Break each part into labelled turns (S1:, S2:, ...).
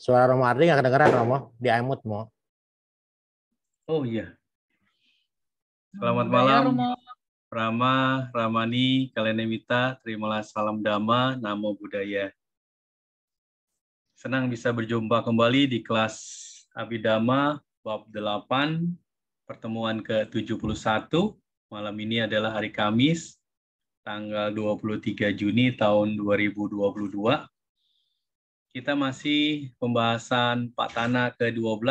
S1: Suara Romo Ardi nggak kedengeran, Romo. Di iMute, Mo.
S2: Oh iya. Selamat
S3: Budaya,
S2: malam,
S3: Romo.
S2: Rama, Ramani, Kalenimita, terimalah salam Dhamma, Namo Buddhaya. Senang bisa berjumpa kembali di kelas Abhidhamma bab 8, pertemuan ke-71. Malam ini adalah hari Kamis, tanggal 23 Juni tahun 2022. Kita masih pembahasan Patana ke-12,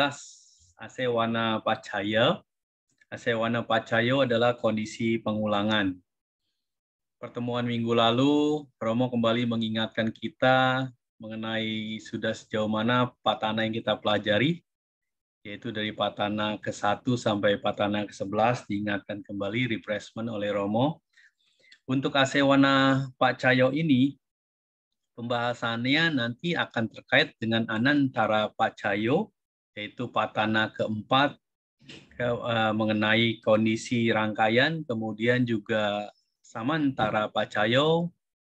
S2: Asewana Pacaya. Asewana Pacayo adalah kondisi pengulangan. Pertemuan minggu lalu, Romo kembali mengingatkan kita mengenai sudah sejauh mana patana yang kita pelajari, yaitu dari patana ke-1 sampai patana ke-11, diingatkan kembali, refreshment oleh Romo. Untuk Asewana Pacayo ini, pembahasannya nanti akan terkait dengan Anantara Pacayo, yaitu patana ke-4, mengenai kondisi rangkaian, kemudian juga Samantara Pacayo,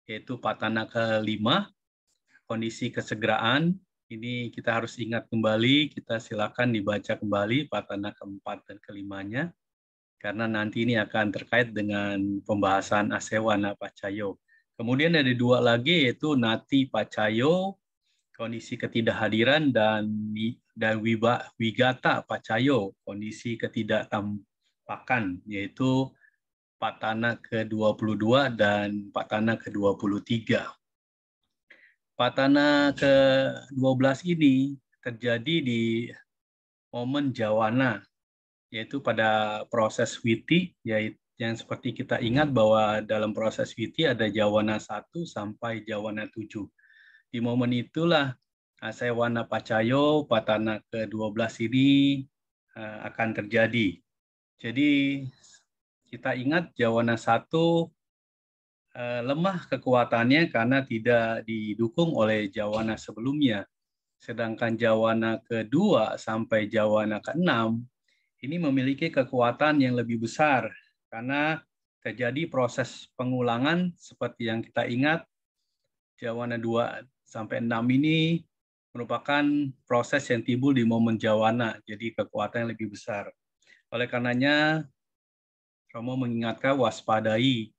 S2: yaitu patana ke-5, kondisi kesegeraan. Ini kita harus ingat kembali, kita silakan dibaca kembali patana ke-4 dan ke-5-nya, karena nanti ini akan terkait dengan pembahasan Asewana Pacayo. Kemudian ada 2 lagi, yaitu Nati Pacayo, kondisi ketidakhadiran, dan Wigata Pacayo, kondisi ketidaktampakan, yaitu patana ke-22 dan patana ke-23. Patana ke-12 ini terjadi di momen Jawana, yaitu pada proses Witi, yaitu yang seperti kita ingat bahwa dalam proses Witi ada Jawana 1 sampai Jawana 7. Di momen itulah Asewana Pacayo, patana ke-12 ini akan terjadi. Jadi kita ingat Jawana 1 lemah kekuatannya karena tidak didukung oleh Jawana sebelumnya. Sedangkan Jawana ke-2 sampai Jawana ke-6 ini memiliki kekuatan yang lebih besar karena terjadi proses pengulangan seperti yang kita ingat. Jawana 2 sampai 6 ini merupakan proses yang timbul di momen Jawana, jadi kekuatan yang lebih besar. Oleh karenanya, Romo mengingatkan waspadai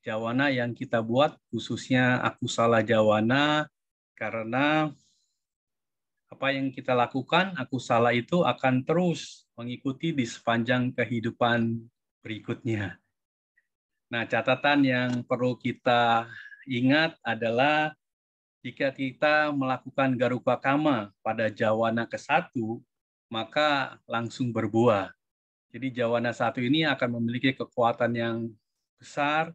S2: Jawana yang kita buat, khususnya akusala Jawana, karena apa yang kita lakukan, akusala itu akan terus mengikuti di sepanjang kehidupan berikutnya. Nah, catatan yang perlu kita ingat adalah jika kita melakukan Garuka Kama pada Jawana ke-1, maka langsung berbuah. Jadi Jawana 1 ini akan memiliki kekuatan yang besar,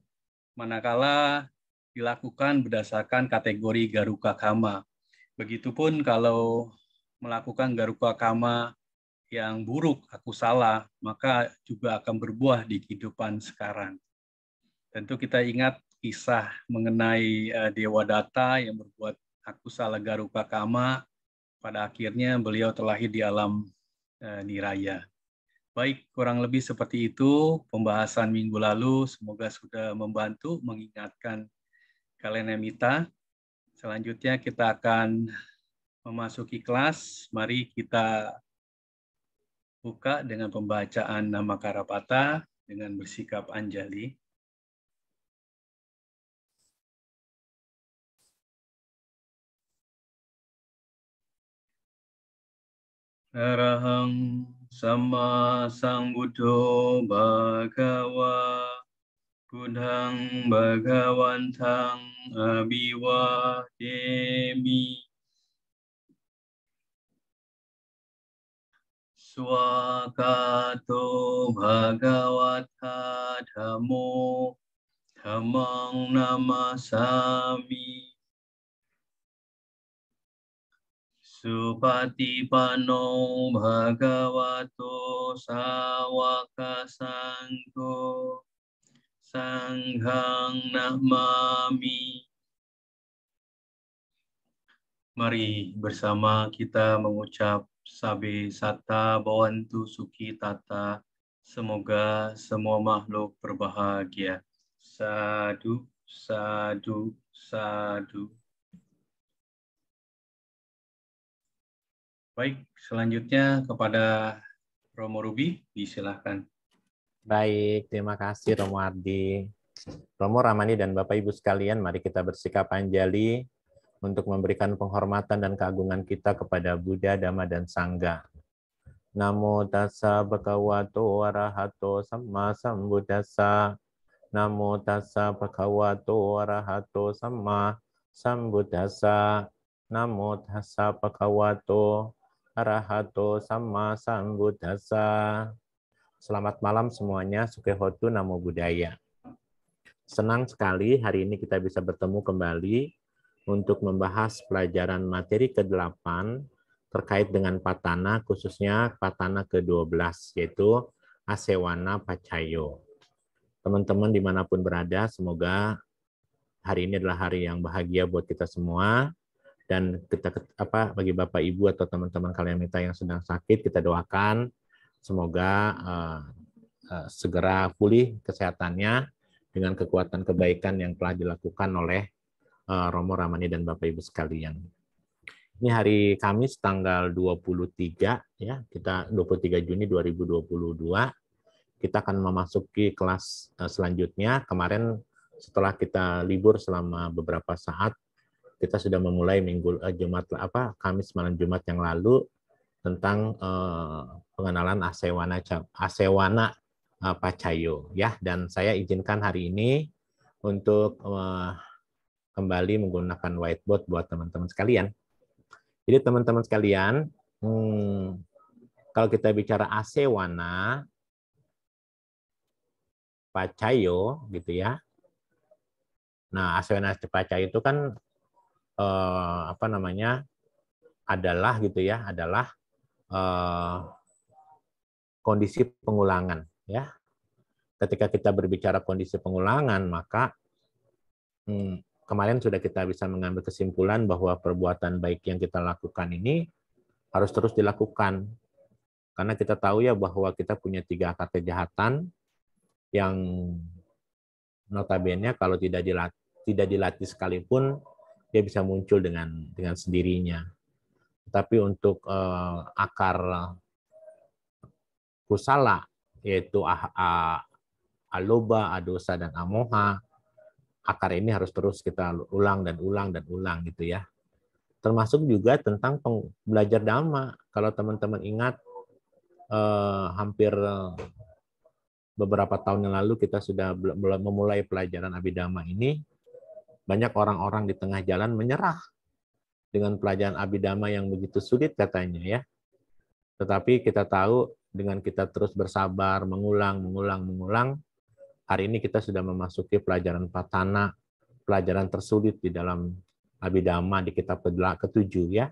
S2: manakala dilakukan berdasarkan kategori Garuka Kama. Begitupun kalau melakukan Garuka Kama yang buruk, akusala, maka juga akan berbuah di kehidupan sekarang. Tentu kita ingat kisah mengenai Dewa Data yang berbuat akusala Garuka Kama, pada akhirnya beliau terlahir di alam niraya. Baik, kurang lebih seperti itu pembahasan minggu lalu. Semoga sudah membantu mengingatkan Kalenimita. Selanjutnya kita akan memasuki kelas. Mari kita buka dengan pembacaan Nama Karapata dengan bersikap anjali. Arahang Sama Sambuddho Bhagava Buddhang Bhagawantang Abhiwademi Swakato Bhagavata Dhammo Dhammang Namasami Supatipanno Bhagavato Sawaka Sangho Sanghang Namami. Mari bersama kita mengucap Sabe Sata Bhavantu Sukhi Tata. Semoga semua makhluk berbahagia. Sadu, sadu, sadu. Baik, selanjutnya kepada Romo Ruby, disilahkan.
S1: Baik, terima kasih Romo Ardi. Romo Ramani dan Bapak Ibu sekalian, mari kita bersikap anjali untuk memberikan penghormatan dan keagungan kita kepada Buddha, Dhamma, dan Sangha. Namo tassa bhagavato arahato samma sambuddhassa. Namo tassa bhagavato arahato samma sambuddhassa. Namo tassa bhagavato arahato samma sambuddhassa. Selamat malam semuanya, Sukehotu, Namo Buddhaya. Senang sekali hari ini kita bisa bertemu kembali untuk membahas pelajaran materi ke-8 terkait dengan Patana, khususnya Patana ke-12, yaitu Asewana Pacayo. Teman-teman dimanapun berada, semoga hari ini adalah hari yang bahagia buat kita semua. Dan kita bagi Bapak Ibu atau teman-teman kalian yang sedang sakit, kita doakan semoga segera pulih kesehatannya dengan kekuatan kebaikan yang telah dilakukan oleh Romo Ramani dan Bapak Ibu sekalian. Ini hari Kamis tanggal 23 ya, kita 23 Juni 2022. Kita akan memasuki kelas selanjutnya. Kemarin setelah kita libur selama beberapa saat, kita sudah memulai Kamis malam Jumat yang lalu tentang pengenalan Asewana Pacayo ya, dan saya izinkan hari ini untuk kembali menggunakan whiteboard buat teman-teman sekalian. Jadi teman-teman sekalian, kalau kita bicara Asewana Pacayo gitu ya. Nah, Asewana Pacayo itu kan adalah gitu ya, adalah kondisi pengulangan ya. Ketika kita berbicara kondisi pengulangan, maka kemarin sudah kita bisa mengambil kesimpulan bahwa perbuatan baik yang kita lakukan ini harus terus dilakukan. Karena kita tahu ya bahwa kita punya 3 akar kejahatan yang notabene kalau tidak dilatih sekalipun dia bisa muncul dengan sendirinya. Tapi untuk akar kusala, yaitu aloba, adosa, dan amoha, akar ini harus terus kita ulang dan ulang dan ulang gitu ya. Termasuk juga tentang belajar Dhamma. Kalau teman-teman ingat, hampir beberapa tahun yang lalu kita sudah memulai pelajaran Abhidhamma ini, banyak orang-orang di tengah jalan menyerah dengan pelajaran Abhidhamma yang begitu sulit katanya ya. Tetapi kita tahu dengan kita terus bersabar, mengulang, hari ini kita sudah memasuki pelajaran Patana, pelajaran tersulit di dalam Abhidhamma di kitab ke-7 ya.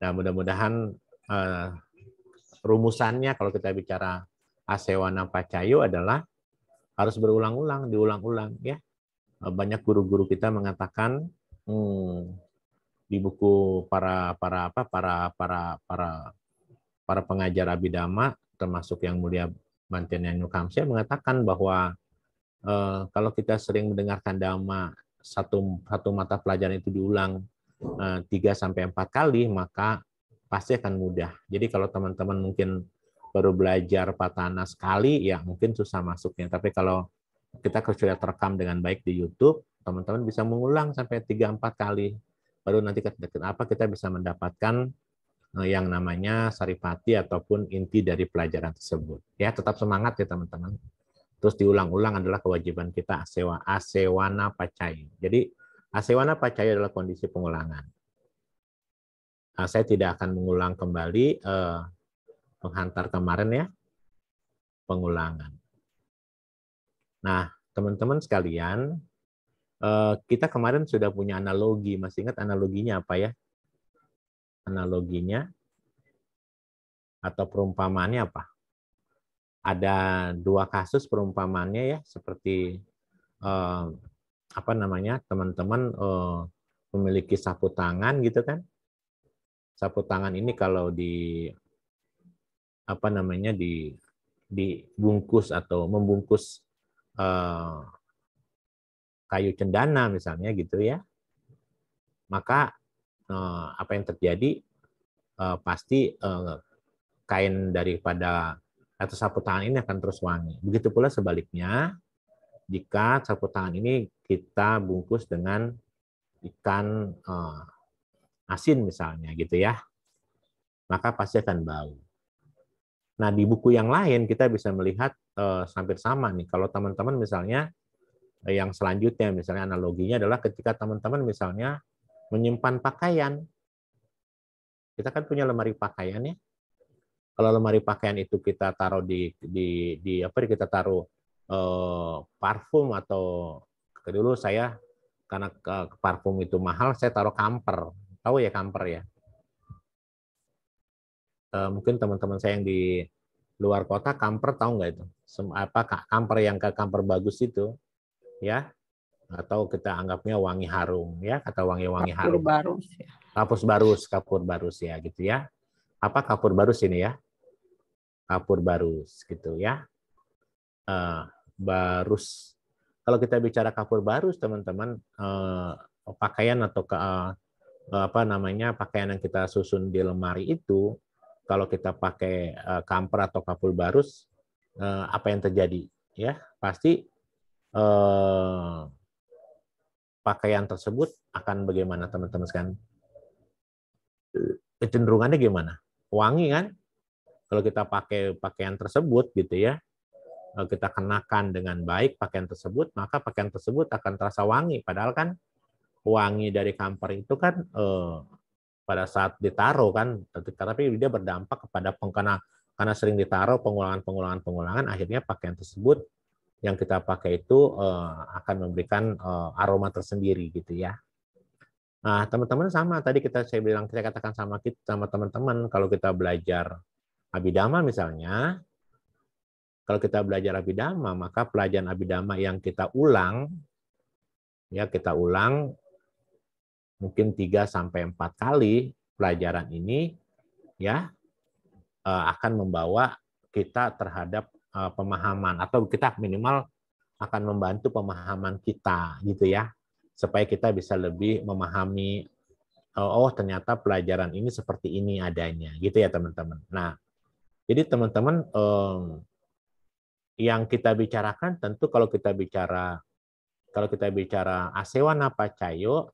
S1: Nah, mudah-mudahan rumusannya kalau kita bicara Asewana Pacayo adalah harus berulang-ulang, diulang-ulang ya. Banyak guru-guru kita mengatakan di buku para pengajar Abhidhamma, termasuk yang mulia Bhante Nyanyu Kamsya, mengatakan bahwa kalau kita sering mendengarkan Dhamma, satu mata pelajaran itu diulang 3-4 kali, maka pasti akan mudah. Jadi kalau teman-teman mungkin baru belajar Patana sekali, ya mungkin susah masuknya. Tapi kalau kita sudah terekam dengan baik di YouTube, teman-teman bisa mengulang sampai 3-4 kali. Baru nanti kita bisa mendapatkan yang namanya saripati ataupun inti dari pelajaran tersebut. Ya, tetap semangat ya teman-teman. Terus diulang-ulang adalah kewajiban kita Asewana Pacayo. Jadi Asewana Pacayo adalah kondisi pengulangan. Saya tidak akan mengulang kembali penghantar kemarin ya, pengulangan. Nah, teman-teman sekalian, kita kemarin sudah punya analogi. Masih ingat analoginya apa ya? Analoginya atau perumpamaannya apa? Ada 2 kasus perumpamaannya ya, seperti teman-teman memiliki sapu tangan gitu kan. Sapu tangan ini kalau dibungkus atau membungkus kayu cendana misalnya gitu ya, maka apa yang terjadi, pasti kain daripada atau sapu tangan ini akan terus wangi. Begitu pula sebaliknya, jika sapu tangan ini kita bungkus dengan ikan asin misalnya gitu ya, maka pasti akan bau. Nah, di buku yang lain kita bisa melihat hampir sama nih. Kalau teman-teman misalnya yang selanjutnya, misalnya analoginya adalah ketika teman-teman misalnya menyimpan pakaian. Kita kan punya lemari pakaian ya. Kalau lemari pakaian itu kita taruh di apa kita taruh parfum atau dulu saya karena parfum itu mahal, saya taruh kamper. Tahu ya kamper ya? Mungkin teman-teman saya yang di luar kota kamper tahu nggak itu? Apa kamper yang kamper bagus itu ya? Atau kita anggapnya wangi harum ya, kata wangi-wangi harum. Kapur barus ya gitu ya. Apa kapur barus ini ya? Kapur barus gitu ya. Barus. Kalau kita bicara kapur barus, teman-teman, pakaian atau apa namanya pakaian yang kita susun di lemari itu, kalau kita pakai kamper atau kapur barus, apa yang terjadi? Ya, pasti pakaian tersebut akan bagaimana, teman-teman sekalian? Kecenderungannya gimana? Wangi kan? Kalau kita pakai pakaian tersebut gitu ya, kita kenakan dengan baik pakaian tersebut, maka pakaian tersebut akan terasa wangi. Padahal kan wangi dari kamper itu kan pada saat ditaruh kan, tapi dia berdampak kepada karena sering ditaruh pengulangan, akhirnya pakaian tersebut yang kita pakai itu akan memberikan aroma tersendiri gitu ya. Nah, teman-teman sama tadi saya katakan sama teman-teman kalau kita belajar Abhidhamma misalnya, kalau kita belajar Abhidhamma, maka pelajaran Abhidhamma yang kita ulang mungkin 3 sampai 4 kali pelajaran ini ya akan membawa kita terhadap pemahaman, atau kita minimal akan membantu pemahaman kita gitu ya, supaya kita bisa lebih memahami oh ternyata pelajaran ini seperti ini adanya gitu ya teman-teman. Nah, jadi teman-teman yang kita bicarakan tentu kalau kita bicara asewana pacayo,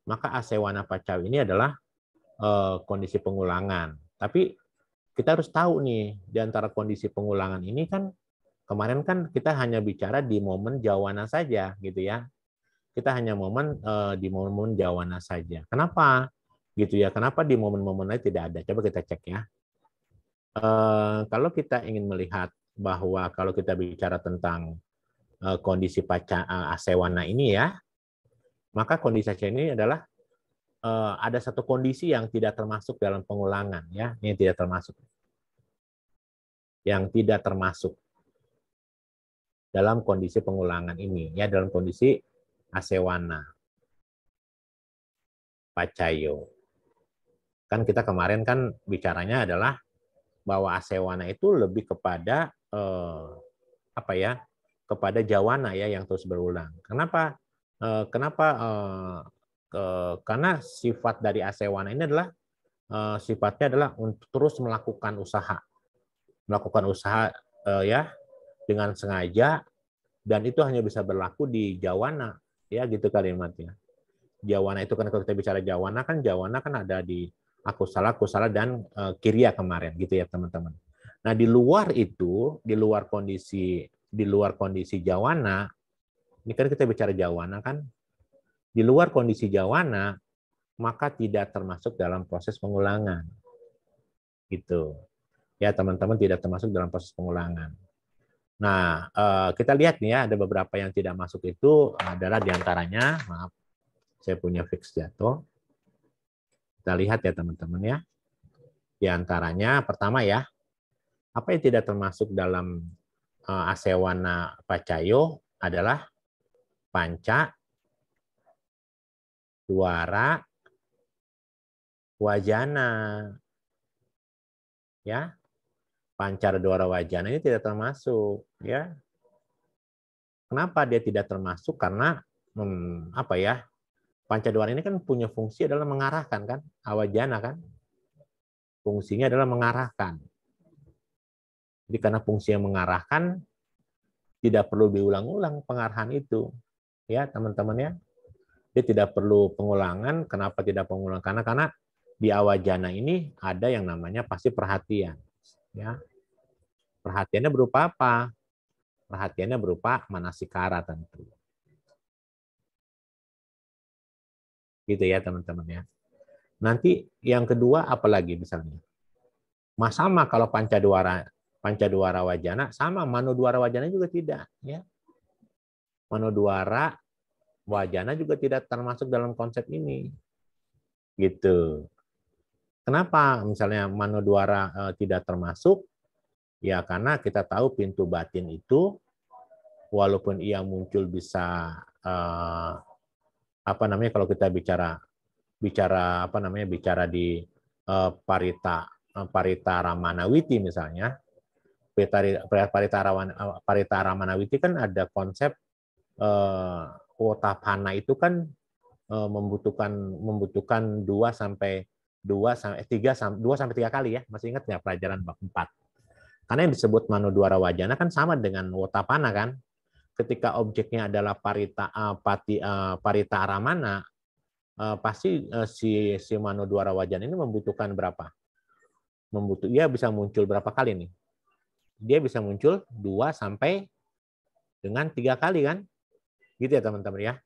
S1: maka asewana pacayo ini adalah kondisi pengulangan. Tapi kita harus tahu nih, di antara kondisi pengulangan ini kan, kemarin kan kita hanya bicara di momen jawana saja, gitu ya. Kita hanya di momen jawana saja. Kenapa? Gitu ya. Kenapa di momen-momen lain tidak ada? Coba kita cek ya. Kalau kita ingin melihat bahwa kalau kita bicara tentang kondisi asewana ini ya, maka kondisi ini adalah ada satu kondisi yang tidak termasuk dalam pengulangan ya, yang tidak termasuk dalam kondisi pengulangan ini ya, dalam kondisi asewana pacayo. Kan kita kemarin kan bicaranya adalah bahwa asewana itu lebih kepada apa ya? Kepada jawana ya yang terus berulang. Kenapa? Karena sifat dari asewana ini adalah sifatnya adalah untuk terus melakukan usaha ya dengan sengaja, dan itu hanya bisa berlaku di jawana ya gitu kalimatnya. Jawana itu kan kalau kita bicara jawana kan ada di akusala dan kiriya kemarin gitu ya teman-teman. Nah, di luar kondisi jawana, ini kan kita bicara jawana kan, di luar kondisi jawana maka tidak termasuk dalam proses pengulangan. Gitu. Ya, teman-teman, tidak termasuk dalam proses pengulangan. Nah, kita lihat nih ya, ada beberapa yang tidak masuk itu adalah diantaranya, maaf, saya punya fix jatuh. Kita lihat ya teman-teman ya. Diantaranya, pertama ya, apa yang tidak termasuk dalam asewana pacayo adalah panca, dwara, wajana. Ya, pancar dwara wajana ini tidak termasuk ya. Kenapa dia tidak termasuk? Karena apa ya, pancadwara ini kan punya fungsi adalah mengarahkan kan, awajana kan, Fungsinya adalah mengarahkan. Jadi karena fungsi yang mengarahkan, tidak perlu diulang-ulang pengarahan itu. Ya, teman-teman ya. Dia tidak perlu pengulangan. Kenapa tidak pengulangan? Karena di awajana ini ada yang namanya pasti perhatian. Ya. Perhatiannya berupa apa? Perhatiannya berupa manasikara tentu. Gitu ya, teman-teman ya. Nanti yang kedua apalagi misalnya? Sama kalau Pancadwara Wajana sama, Manodwara Wajana juga tidak, ya. Manodwara Wajana juga tidak termasuk dalam konsep ini. Gitu. Kenapa misalnya Manodwara tidak termasuk? Ya karena kita tahu pintu batin itu walaupun ia muncul bisa apa namanya kalau kita bicara apa namanya bicara di Parita Ramanawiti misalnya, Parita Ramanawiti kan ada konsep Wotapana itu kan membutuhkan 2 sampai 3 kali ya. Masih ingat nggak pelajaran bab 4? Karena yang disebut Manodwara Wajana kan sama dengan Wotapana kan. Ketika objeknya adalah Parita Aramana, pasti si Manodwara Wajana ini membutuhkan berapa? Dia bisa muncul berapa kali nih? Dia bisa muncul 2 sampai dengan 3 kali kan? Gitu ya teman-teman ya.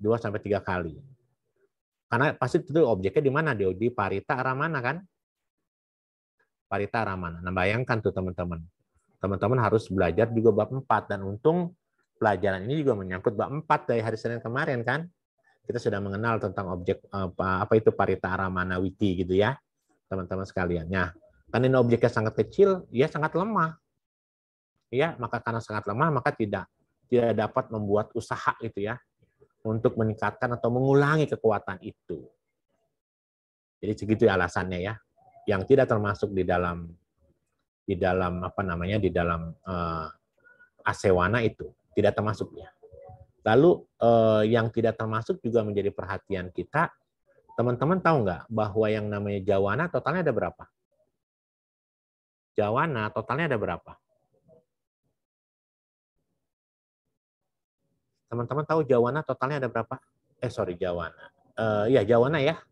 S1: 2 sampai 3 kali. Karena pasti itu objeknya di mana? Di Parita Aramana kan? Parita Aramana. Nah, bayangkan tuh teman-teman. Teman-teman harus belajar juga bab 4 dan untung pelajaran ini juga menyangkut bab 4 dari hari Senin kemarin kan. Kita sudah mengenal tentang objek apa itu Parita Aramana Witi gitu ya. Teman-teman sekalian. Nah, karena ini objeknya sangat kecil, ya sangat lemah. Ya, maka karena sangat lemah maka tidak dapat membuat usaha itu ya untuk meningkatkan atau mengulangi kekuatan itu. Jadi segitu ya alasannya ya. Yang tidak termasuk di dalam apa namanya di dalam asewana itu tidak termasuknya. Lalu yang tidak termasuk juga menjadi perhatian kita. Teman-teman tahu nggak bahwa yang namanya jawana totalnya ada berapa? Jawana totalnya ada berapa? Teman-teman tahu jawana totalnya ada berapa? Jawana. Ya jawana ya.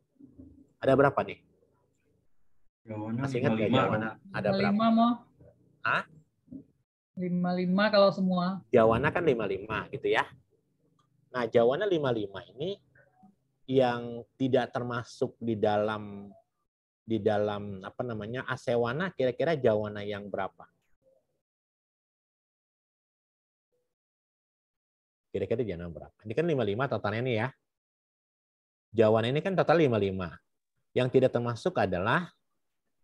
S1: Ada berapa nih?
S2: Jawana
S1: Masih ingat nggak jawana? Ada berapa?
S3: 55 mau.
S1: Hah?
S3: 55 kalau semua.
S1: Jawana kan 55 gitu ya. Nah, jawana 55 ini yang tidak termasuk di dalam apa namanya asewana, kira-kira jawana yang berapa? Kira-kira jawana berapa? Ini kan 55 totalnya nih ya. Jawana ini kan total 55. Yang tidak termasuk adalah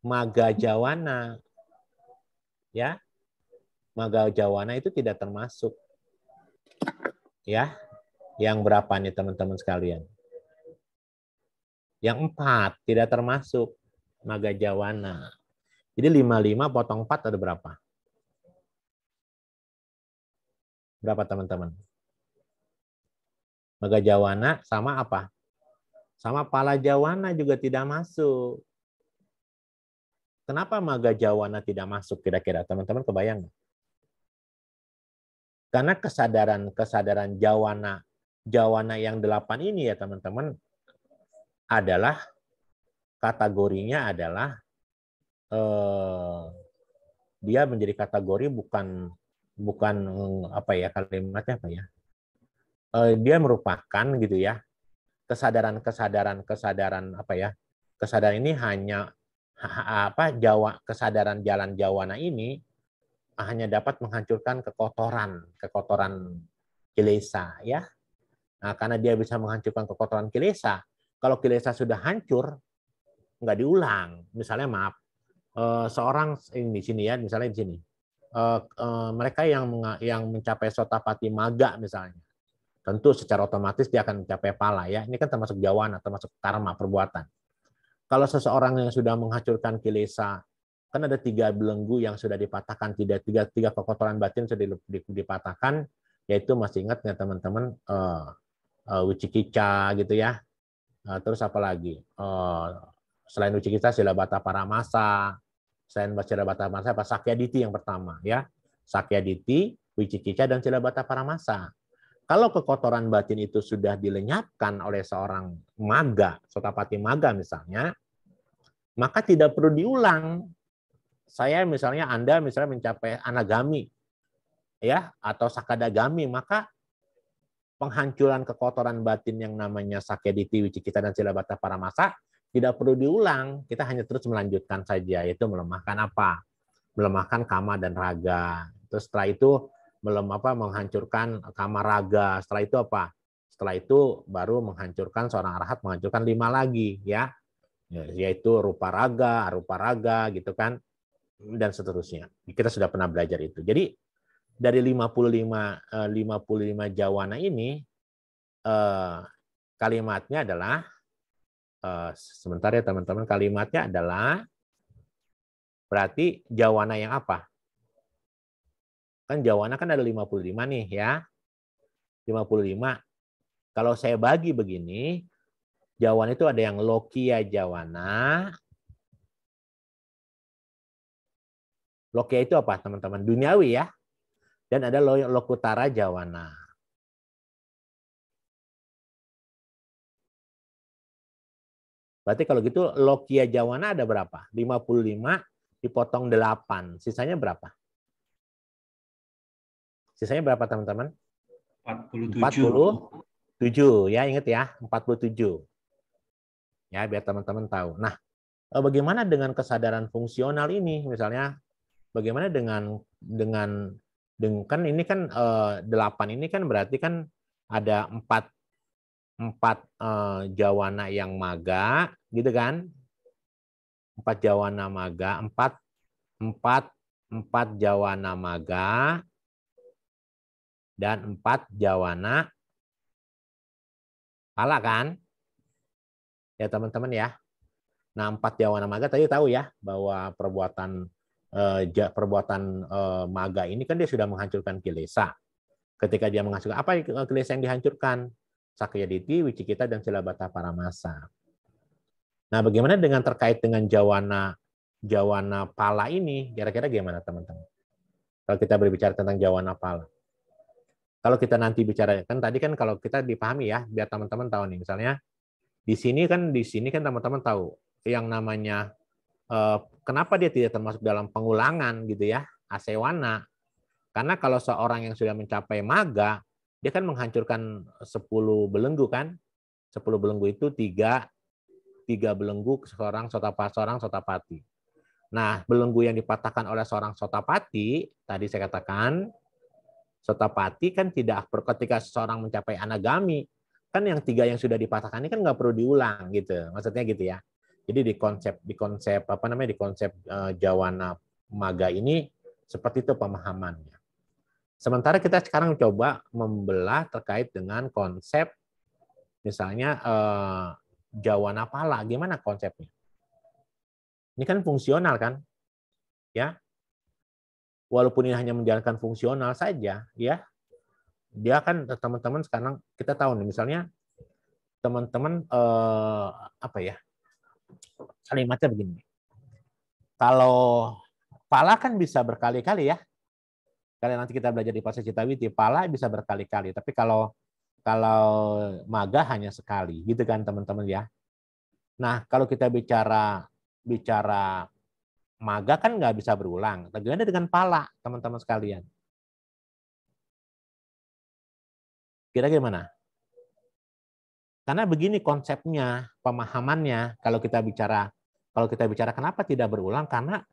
S1: maga jawana. Ya. Maga jawana itu tidak termasuk. Ya. Yang berapa nih teman-teman sekalian? Yang 4 tidak termasuk maga jawana. Jadi 55 potong 4 ada berapa? Berapa teman-teman? Maga jawana sama apa? Sama pala jawana juga tidak masuk. Kenapa maga jawana tidak masuk kira-kira? Teman-teman kebayang nggak? Karena kesadaran jawana yang 8 ini ya teman-teman adalah kategorinya adalah dia menjadi kategori bukan apa ya kalimatnya apa ya? Dia merupakan gitu ya kesadaran apa ya? Kesadaran ini hanya kesadaran jalan jawana ini hanya dapat menghancurkan kekotoran kilesa ya. Nah, karena dia bisa menghancurkan kekotoran kilesa, kalau kilesa sudah hancur nggak diulang. Misalnya maaf, seorang ini di sini ya, misalnya di sini. Mereka yang mencapai sotapati maga misalnya. Tentu secara otomatis dia akan mencapai pala ya. Ini kan termasuk jawana, termasuk karma perbuatan. Kalau seseorang yang sudah menghancurkan kilesa, kan ada 3 belenggu yang sudah dipatahkan, tiga kekotoran batin sudah dipatahkan, yaitu masih ingat nggak teman-teman wicikica gitu ya. Terus apa lagi? Selain Wicikita, Silabata Paramasa. Selain Silabata Paramasa, Sakyaditi yang pertama, ya. Sakyaditi, Wicikita, dan Silabata Paramasa. Kalau kekotoran batin itu sudah dilenyapkan oleh seorang maga, Sotapati maga misalnya, maka tidak perlu diulang. Anda misalnya mencapai anagami, ya, atau sakadagami, maka penghancuran kekotoran batin yang namanya Sakyaditi, Wicikita, dan Silabata Paramasa tidak perlu diulang. Kita hanya terus melanjutkan saja, yaitu melemahkan apa? Melemahkan kama dan raga. Terus setelah itu menghancurkan kama raga. Setelah itu apa? Setelah itu baru menghancurkan seorang arahat, menghancurkan 5 lagi, ya. Yaitu rupa raga, arupa raga, gitu kan, dan seterusnya. Kita sudah pernah belajar itu. Jadi dari 55 jawana ini, kalimatnya adalah, sebentar ya teman-teman, kalimatnya adalah berarti jawana yang apa? Kan jawana kan ada 55 nih, ya. 55. Kalau saya bagi begini, jawana itu ada yang lokia jawana. Lokia itu apa, teman-teman? Duniawi, ya. Dan ada lokutara jawana. Berarti kalau gitu lokia jawana ada berapa? 55 dipotong 8. Sisanya berapa? Sisanya berapa, teman-teman? 47. Ya, ingat ya, 47. Ya, biar teman-teman tahu. Nah, bagaimana dengan kesadaran fungsional ini? Misalnya, bagaimana dengan kan ini kan 8 ini kan berarti kan ada 4 jawana yang maga, gitu kan? 4 jawana maga, 4 jawana maga, dan 4 jawana pala, kan? Ya, teman-teman, ya. Nah, 4 jawana maga tadi tahu ya bahwa perbuatan maga ini kan dia sudah menghancurkan kilesa. Ketika dia menghancurkan, apa kilesa yang dihancurkan? Sakyaditi, Wicikita, dan Silabata Paramasa. Nah, bagaimana dengan terkait dengan jawana pala ini? Kira-kira gimana, teman-teman? Kalau kita berbicara tentang jawana pala. Kalau kita nanti bicara, kan tadi kan kalau kita dipahami ya, biar teman-teman tahu nih, misalnya di sini kan teman-teman tahu yang namanya kenapa dia tidak termasuk dalam pengulangan gitu ya, asewana. Karena kalau seorang yang sudah mencapai maga, dia kan menghancurkan 10 belenggu, kan? 10 belenggu itu 3 belenggu seorang sotapati. Nah, belenggu yang dipatahkan oleh seorang sotapati, tadi saya katakan, sotapati kan tidak, ketika seseorang mencapai anagami, kan yang 3 yang sudah dipatahkan ini kan nggak perlu diulang gitu. Maksudnya gitu ya. Jadi di konsep jawana maga ini seperti itu pemahamannya. Sementara kita sekarang coba membelah terkait dengan konsep misalnya jawana pala, gimana konsepnya? Ini kan fungsional, kan? Ya. Walaupun ini hanya menjalankan fungsional saja, ya. Dia kan teman-teman sekarang kita tahu nih, misalnya teman-teman apa ya? Kalimatnya begini. Kalau pala kan bisa berkali-kali ya. Kalau nanti kita belajar di Pasa Citawiti, pala bisa berkali-kali. Tapi kalau maga hanya sekali, gitu kan teman-teman ya. Nah, kalau kita bicara maga kan nggak bisa berulang. Bagaimana dengan pala, teman-teman sekalian? Kira-kira gimana? Karena begini konsepnya, pemahamannya. Kalau kita bicara kenapa tidak berulang, karena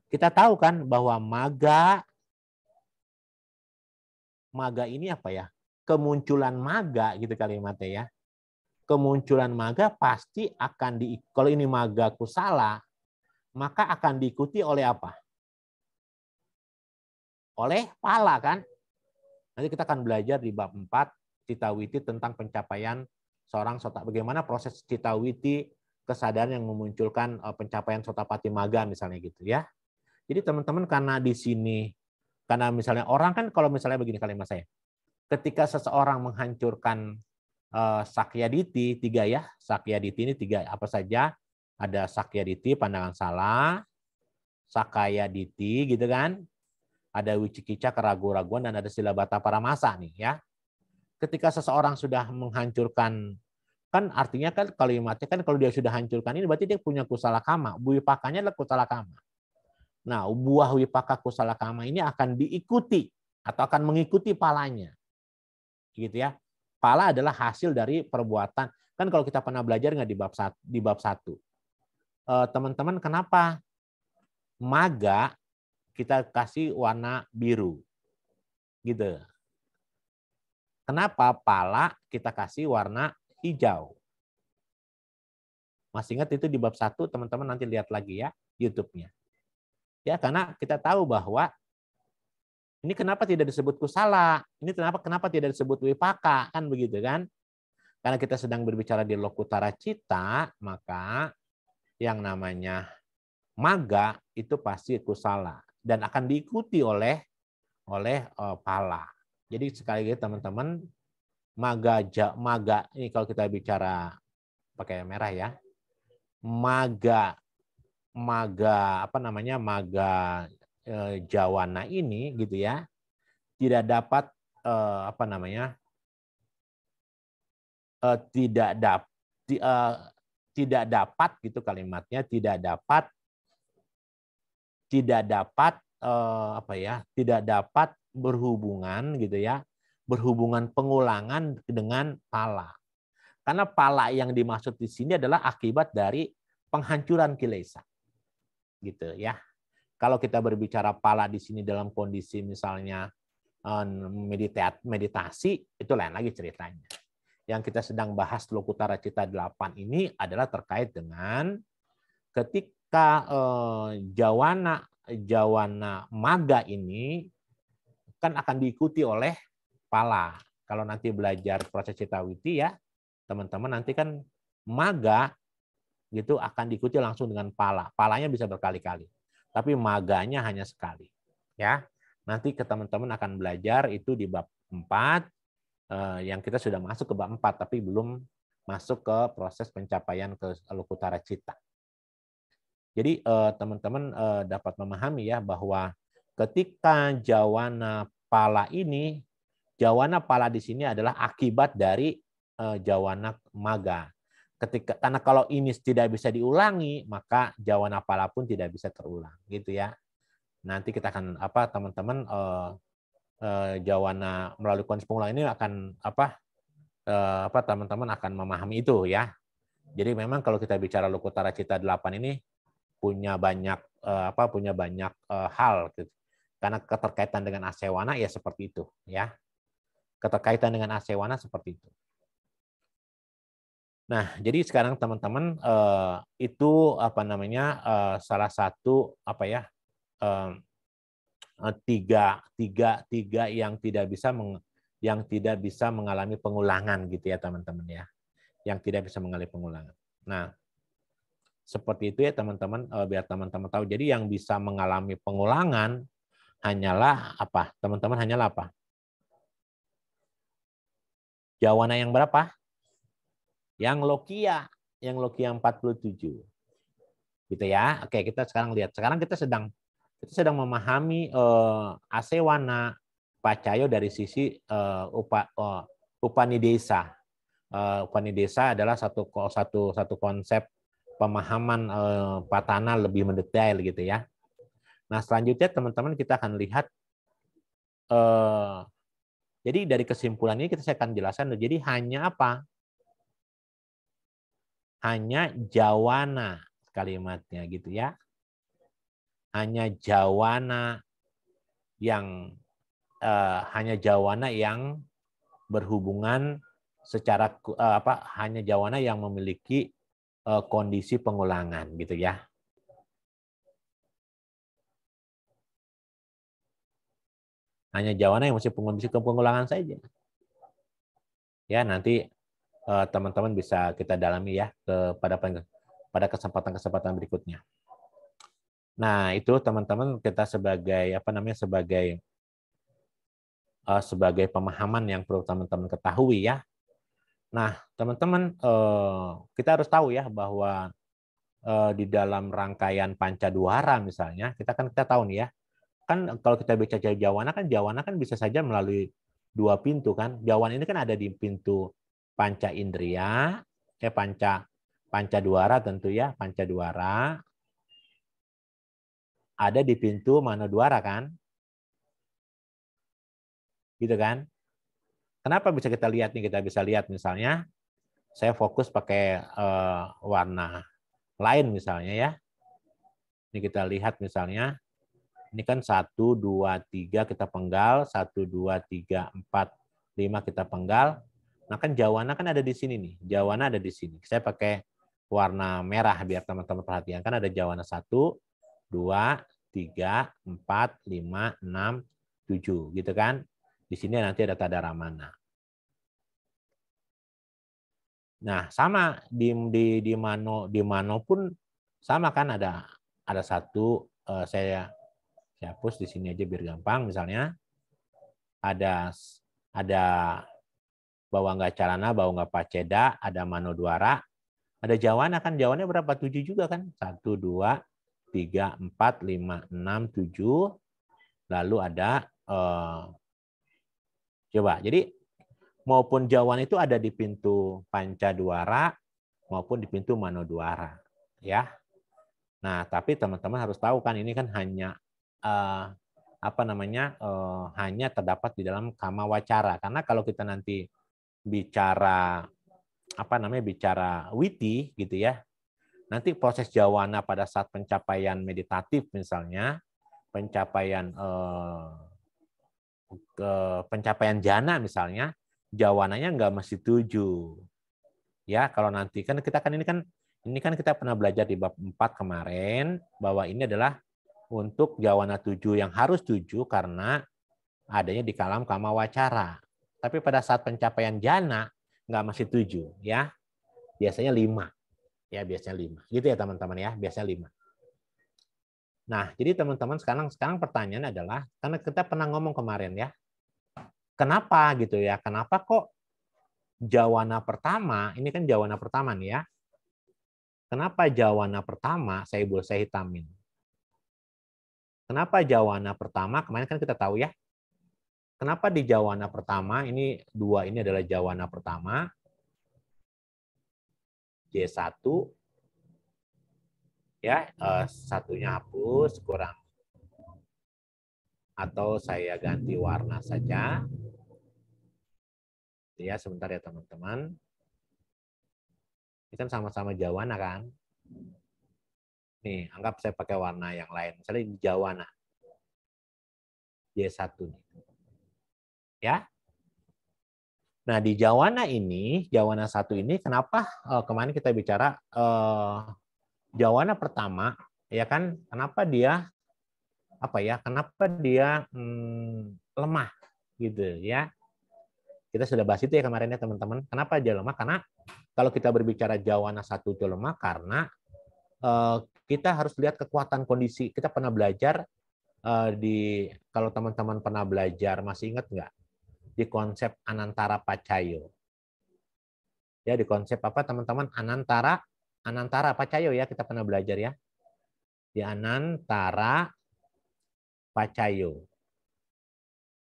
S1: kita tahu kan bahwa maga ini apa ya? Kemunculan maga gitu kalimatnya ya. Kemunculan maga pasti akan kalau ini maga kusala, maka akan diikuti oleh apa? Oleh pala, kan? Nanti kita akan belajar di bab 4 Citawiti tentang pencapaian seorang sota. Bagaimana proses Citawiti kesadaran yang memunculkan pencapaian sotapati maga misalnya gitu ya. Jadi teman-teman karena misalnya orang kan kalau misalnya begini kalimat saya. Ketika seseorang menghancurkan Sakyaditi 3 ya, Sakyaditi ini 3 apa saja, Ada Sakyaditi, pandangan salah, Sakayaditi gitu kan. Ada Wicikica, keraguan-raguan, dan ada Silabata Paramasa nih ya. Ketika seseorang sudah menghancurkan, kan artinya kan kalimatnya kan kalau dia sudah hancurkan ini berarti dia punya kusala kama. Wipakanya adalah kusala kama. Nah, buah wipaka kusala kama ini akan diikuti atau akan mengikuti palanya. Gitu ya. Pala adalah hasil dari perbuatan. Kan kalau kita pernah belajar nggak di bab 1. Teman-teman, kenapa maga kita kasih warna biru? Gitu. Kenapa pala kita kasih warna hijau? Masih ingat itu di bab 1, teman-teman nanti lihat lagi ya YouTube-nya. Ya, karena kita tahu bahwa ini kenapa tidak disebut kusala, ini kenapa tidak disebut wipaka, kan begitu kan? Karena kita sedang berbicara di lokutara cita, maka yang namanya maga itu pasti kusala dan akan diikuti oleh pala. Jadi sekali lagi teman-teman, maga ini kalau kita bicara pakai merah ya, maga jawana ini gitu ya, tidak dapat tidak dapat gitu kalimatnya, tidak dapat berhubungan gitu ya, berhubungan pengulangan dengan pala. Karena pala yang dimaksud di sini adalah akibat dari penghancuran kilesa. Gitu ya. Kalau kita berbicara pala di sini dalam kondisi misalnya meditasi, itu lain lagi ceritanya. Yang kita sedang bahas Lokutara Cita 8 ini adalah terkait dengan ketika jawana maga ini kan akan diikuti oleh pala. Kalau nanti belajar proses citawiti ya, teman-teman nanti kan maga gitu akan diikuti langsung dengan pala. Palanya bisa berkali-kali, tapi maganya hanya sekali. Ya, nanti ke teman-teman akan belajar itu di bab 4 yang kita sudah masuk ke bab 4 tapi belum masuk ke proses pencapaian ke Lokutara Cita. Jadi teman-teman dapat memahami ya bahwa ketika jawana pala ini, jawana pala di sini adalah akibat dari jawana maga. Karena kalau ini tidak bisa diulangi, maka jawana pala pun tidak bisa terulang, gitu ya. Nanti kita akan teman-teman jawana melalui kondisi pengulangan ini akan teman-teman akan memahami itu ya. Jadi memang kalau kita bicara Lokutara Cita 8 ini punya banyak hal gitu. Karena keterkaitan dengan asewana ya seperti itu ya. Keterkaitan dengan asewana seperti itu. Nah, jadi sekarang teman-teman itu salah satu tiga yang tidak bisa mengalami pengulangan gitu ya teman-teman ya. Yang tidak bisa mengalami pengulangan. Nah, seperti itu ya teman-teman, biar teman-teman tahu. Jadi yang bisa mengalami pengulangan hanyalah apa? Teman-teman hanyalah apa? Jawana yang berapa? Yang Lokia 47. Gitu ya. Oke, kita sekarang lihat. Sekarang kita sedang memahami asewana pacayo dari sisi upanidesa. Upanidesa adalah satu konsep pemahaman patana lebih mendetail gitu ya. Nah, selanjutnya teman-teman kita akan lihat jadi dari kesimpulan ini saya akan jelaskan. Jadi hanya apa? Hanya jawana kalimatnya gitu ya. Hanya jawana yang berhubungan secara hanya jawana yang memiliki kondisi pengulangan gitu ya. Hanya jawana yang masih kondisi pengulangan saja. Ya, nanti teman-teman bisa kita dalami ya pada kesempatan-kesempatan berikutnya. Nah, itu teman-teman kita sebagai pemahaman yang perlu teman-teman ketahui ya. Nah, teman-teman kita harus tahu ya bahwa di dalam rangkaian Pancadwara misalnya, kita tahu nih ya, kan kalau kita bicara Jawana kan bisa saja melalui dua pintu kan. Jawana ini kan ada di pintu Panca Indria, Pancadwara tentu ya, Pancadwara. Ada di pintu Manodwara kan? Gitu kan? Kenapa bisa kita lihat nih? Kita bisa lihat misalnya, saya fokus pakai warna lain misalnya ya. Ini kita lihat misalnya, ini kan 1, 2, 3 kita penggal, 1, 2, 3, 4, 5 kita penggal. Nah kan Jawana kan ada di sini nih, Jawana ada di sini. Saya pakai warna merah biar teman-teman perhatikan. Kan ada Jawana 1, 2, 3, 4, 5, 6, 7 gitu kan. Di sini nanti ada tanda ramana. Nah, sama di Mano pun sama kan ada satu saya hapus di sini aja biar gampang. Misalnya ada Bawangga Carana, Paceda, ada Manodwara, ada Jawana kan. Jawana berapa? 7 juga kan? 1, 2, 3, 4, 5, 6, 7. Lalu ada coba. Jadi maupun Jawana itu ada di pintu Pancadwara maupun di pintu Manodwara, ya. Nah, tapi teman-teman harus tahu kan ini kan hanya hanya terdapat di dalam Kama Wacara. Karena kalau kita nanti bicara bicara witi gitu ya. Nanti proses Jawana pada saat pencapaian meditatif misalnya, pencapaian pencapaian jana misalnya, Jawananya nggak mesti 7. Ya, kalau nanti kan kita kan ini kan kita pernah belajar di bab 4 kemarin bahwa ini adalah untuk Jawana 7 yang harus 7 karena adanya di kalam Kama Wacara. Tapi pada saat pencapaian jana nggak mesti 7 ya. Biasanya 5. Ya, biasanya 5. Gitu ya teman-teman ya, biasanya 5. Nah, jadi teman-teman sekarang pertanyaan adalah karena kita pernah ngomong kemarin ya. Kenapa gitu ya? Kenapa kok Jawana pertama, ini kan Jawana pertama nih ya. Kenapa Jawana pertama saya hitamin? Kenapa Jawana pertama? Kemarin kan kita tahu ya. Kenapa di Jawana pertama ini 2 ini adalah Jawana pertama. J1 ya, satunya hapus kurang atau saya ganti warna saja. Ya, sebentar ya teman-teman. Ini kan sama-sama Jawana kan? Nih, anggap saya pakai warna yang lain. Misalnya di Jawana. J1 nih. Ya. Nah, di Jawana ini, Jawana 1 ini kenapa kemarin kita bicara Jawana pertama ya kan? Kenapa dia lemah gitu ya. Kita sudah bahas itu ya kemarin ya teman-teman. Kenapa dia lemah? Karena kalau kita berbicara Jawana 1 itu lemah karena kita harus lihat kekuatan kondisi. Kita pernah belajar kalau teman-teman pernah belajar, masih ingat nggak? Di konsep Anantara Pacayo. Ya, di konsep apa teman-teman? Anantara Pacayo ya, kita pernah belajar ya. Di Anantara Pacayo.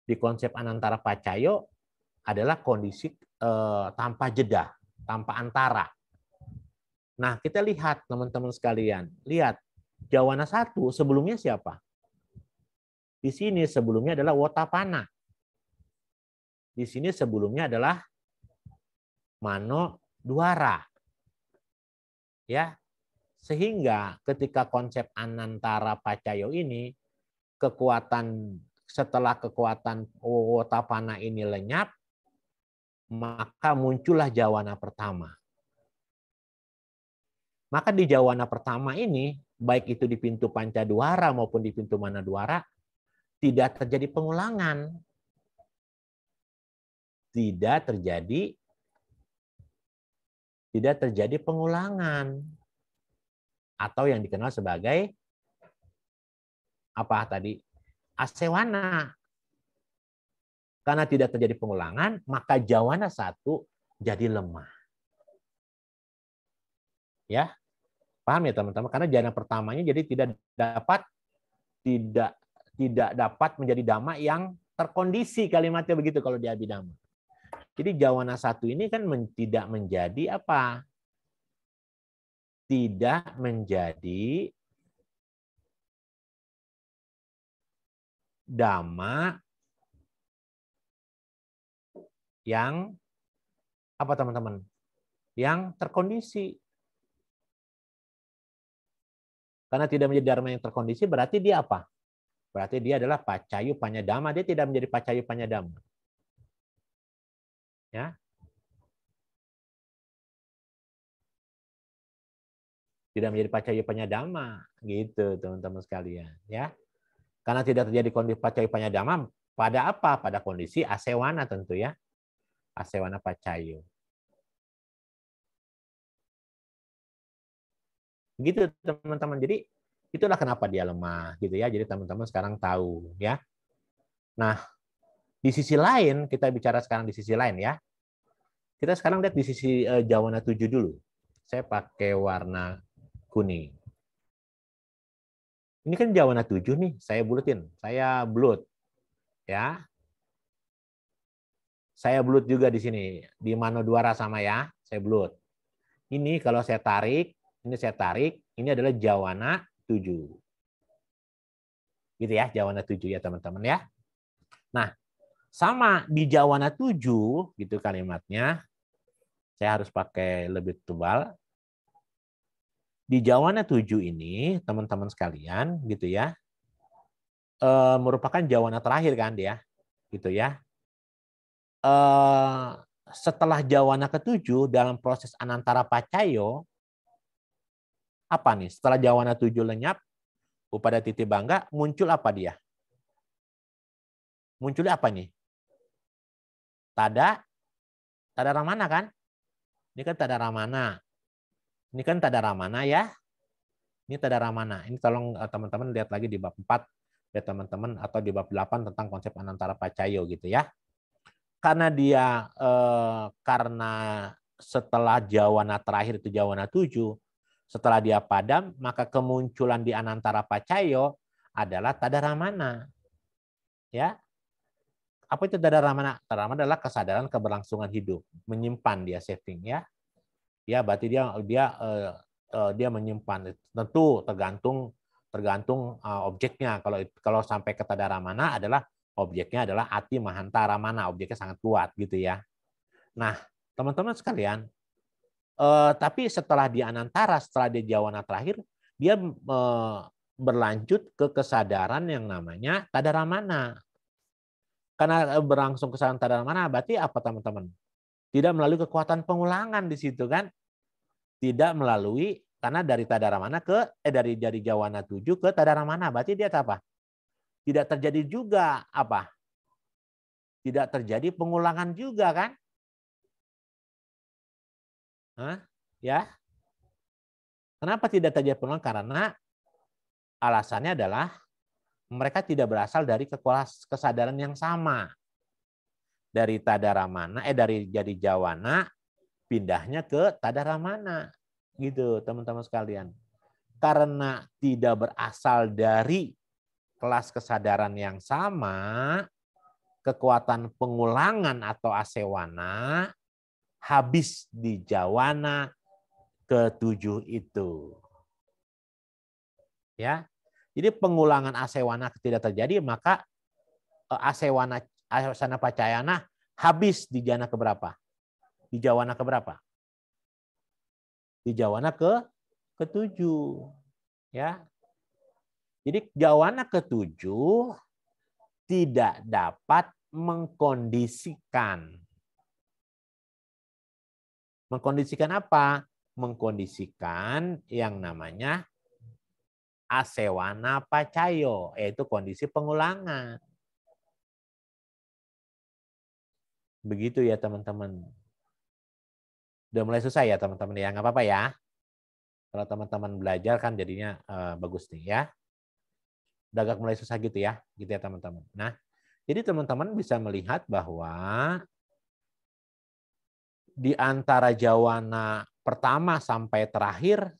S1: Di konsep Anantara Pacayo adalah kondisi tanpa jeda, tanpa antara. Nah, kita lihat teman-teman sekalian. Lihat, Jawana 1 sebelumnya siapa? Di sini sebelumnya adalah Wotapana. Di sini sebelumnya adalah Manodwara. Ya. Sehingga ketika konsep Anantara Pacayo ini setelah kekuatan Wotapana ini lenyap, maka muncullah Jawana pertama. Maka di Jawana pertama ini, baik itu di pintu Pancadwara maupun di pintu Manodwara, tidak terjadi pengulangan. Tidak terjadi pengulangan. Atau yang dikenal sebagai apa tadi? Asewana. Karena tidak terjadi pengulangan, maka Jawana 1 jadi lemah. Ya. Paham ya teman-teman? Karena jana pertamanya jadi tidak dapat menjadi dhamma yang terkondisi, kalimatnya begitu kalau di Abhidhamma. Jadi jawana satu ini kan tidak menjadi apa? Tidak menjadi dhamma yang apa teman-teman? Yang terkondisi. Karena tidak menjadi dharma yang terkondisi, berarti dia apa? Berarti dia adalah pacayu panyadama. Dia tidak menjadi pacayu panyadama. Ya. Tidak menjadi pacayu panyadama, gitu teman-teman sekalian. Ya. Karena tidak terjadi kondisi pacayu panyadama, pada apa? Pada kondisi asewana tentu ya. Asewana pacayu. Gitu teman-teman. Jadi itulah kenapa dia lemah gitu ya. Jadi teman-teman sekarang tahu ya. Nah, di sisi lain kita bicara sekarang di sisi lain ya. Kita sekarang lihat di sisi jawana 7 dulu. Saya pakai warna kuning. Ini kan jawana 7 nih, saya bulutin. Saya belut ya. Saya belut juga di sini di Manodwara sama ya. Saya belut. Ini kalau saya tarik, ini adalah jawana 7. Gitu ya, jawana 7 ya teman-teman ya. Nah, sama di jawana 7 gitu kalimatnya. Saya harus pakai lebih tebal. Di jawana 7 ini, teman-teman sekalian, gitu ya, merupakan jawana terakhir kan dia, gitu ya. Setelah jawana ke-7 dalam proses anantara pacayo, apa nih? Setelah jawana 7 lenyap, upada titi bangga, muncul apa dia? Munculnya apa nih? Tada ramana kan? Ini kan tada ramana. Ini kan tada ramana ya. Ini tada ramana. Ini tolong teman-teman lihat lagi di bab 4 ya teman-teman, atau di bab 8 tentang konsep anantara pacayo gitu ya. Karena dia karena setelah jawana terakhir itu jawana 7, setelah dia padam, maka kemunculan di anantara pacayo adalah tada ramana. Ya. Apa itu tada ramana? Tada ramana adalah kesadaran keberlangsungan hidup, menyimpan dia saving ya. Ya, berarti dia menyimpan. Tentu tergantung objeknya. Kalau sampai ke tada ramana adalah objeknya adalah ati mahantara mana, objeknya sangat kuat gitu ya. Nah, teman-teman sekalian, tapi setelah di anantara, setelah di jawana terakhir, dia berlanjut ke kesadaran yang namanya tada ramana. Karena berlangsung kesadaran tada ramana, berarti apa teman-teman? Tidak melalui kekuatan pengulangan di situ kan? Tidak melalui, karena dari tada ramana dari jawana 7 ke tada ramana, berarti dia apa? Tidak terjadi juga apa? Tidak terjadi pengulangan juga kan? Hah? Ya. Kenapa tidak terjadi pengulangan? Karena alasannya adalah mereka tidak berasal dari kesadaran yang sama. Dari tada ramana, dari jadi jawana, pindahnya ke tada ramana. Gitu teman-teman sekalian. Karena tidak berasal dari kelas kesadaran yang sama, kekuatan pengulangan atau asewana habis di jawana ke-7 itu. Ya. Jadi pengulangan asewana tidak terjadi, maka asana pacayana habis di jana keberapa? Di jawana keberapa? Di jawana ke-7. Ya. Jadi jawana ke-7 tidak dapat mengkondisikan. Mengkondisikan apa? Mengkondisikan yang namanya asewana pacayo, yaitu kondisi pengulangan. Begitu ya teman-teman. Udah mulai susah ya teman-teman ya, nggak apa-apa ya. Kalau teman-teman belajar kan jadinya bagus nih ya. Udah agak mulai susah gitu ya teman-teman. Nah, jadi teman-teman bisa melihat bahwa di antara jawana pertama sampai terakhir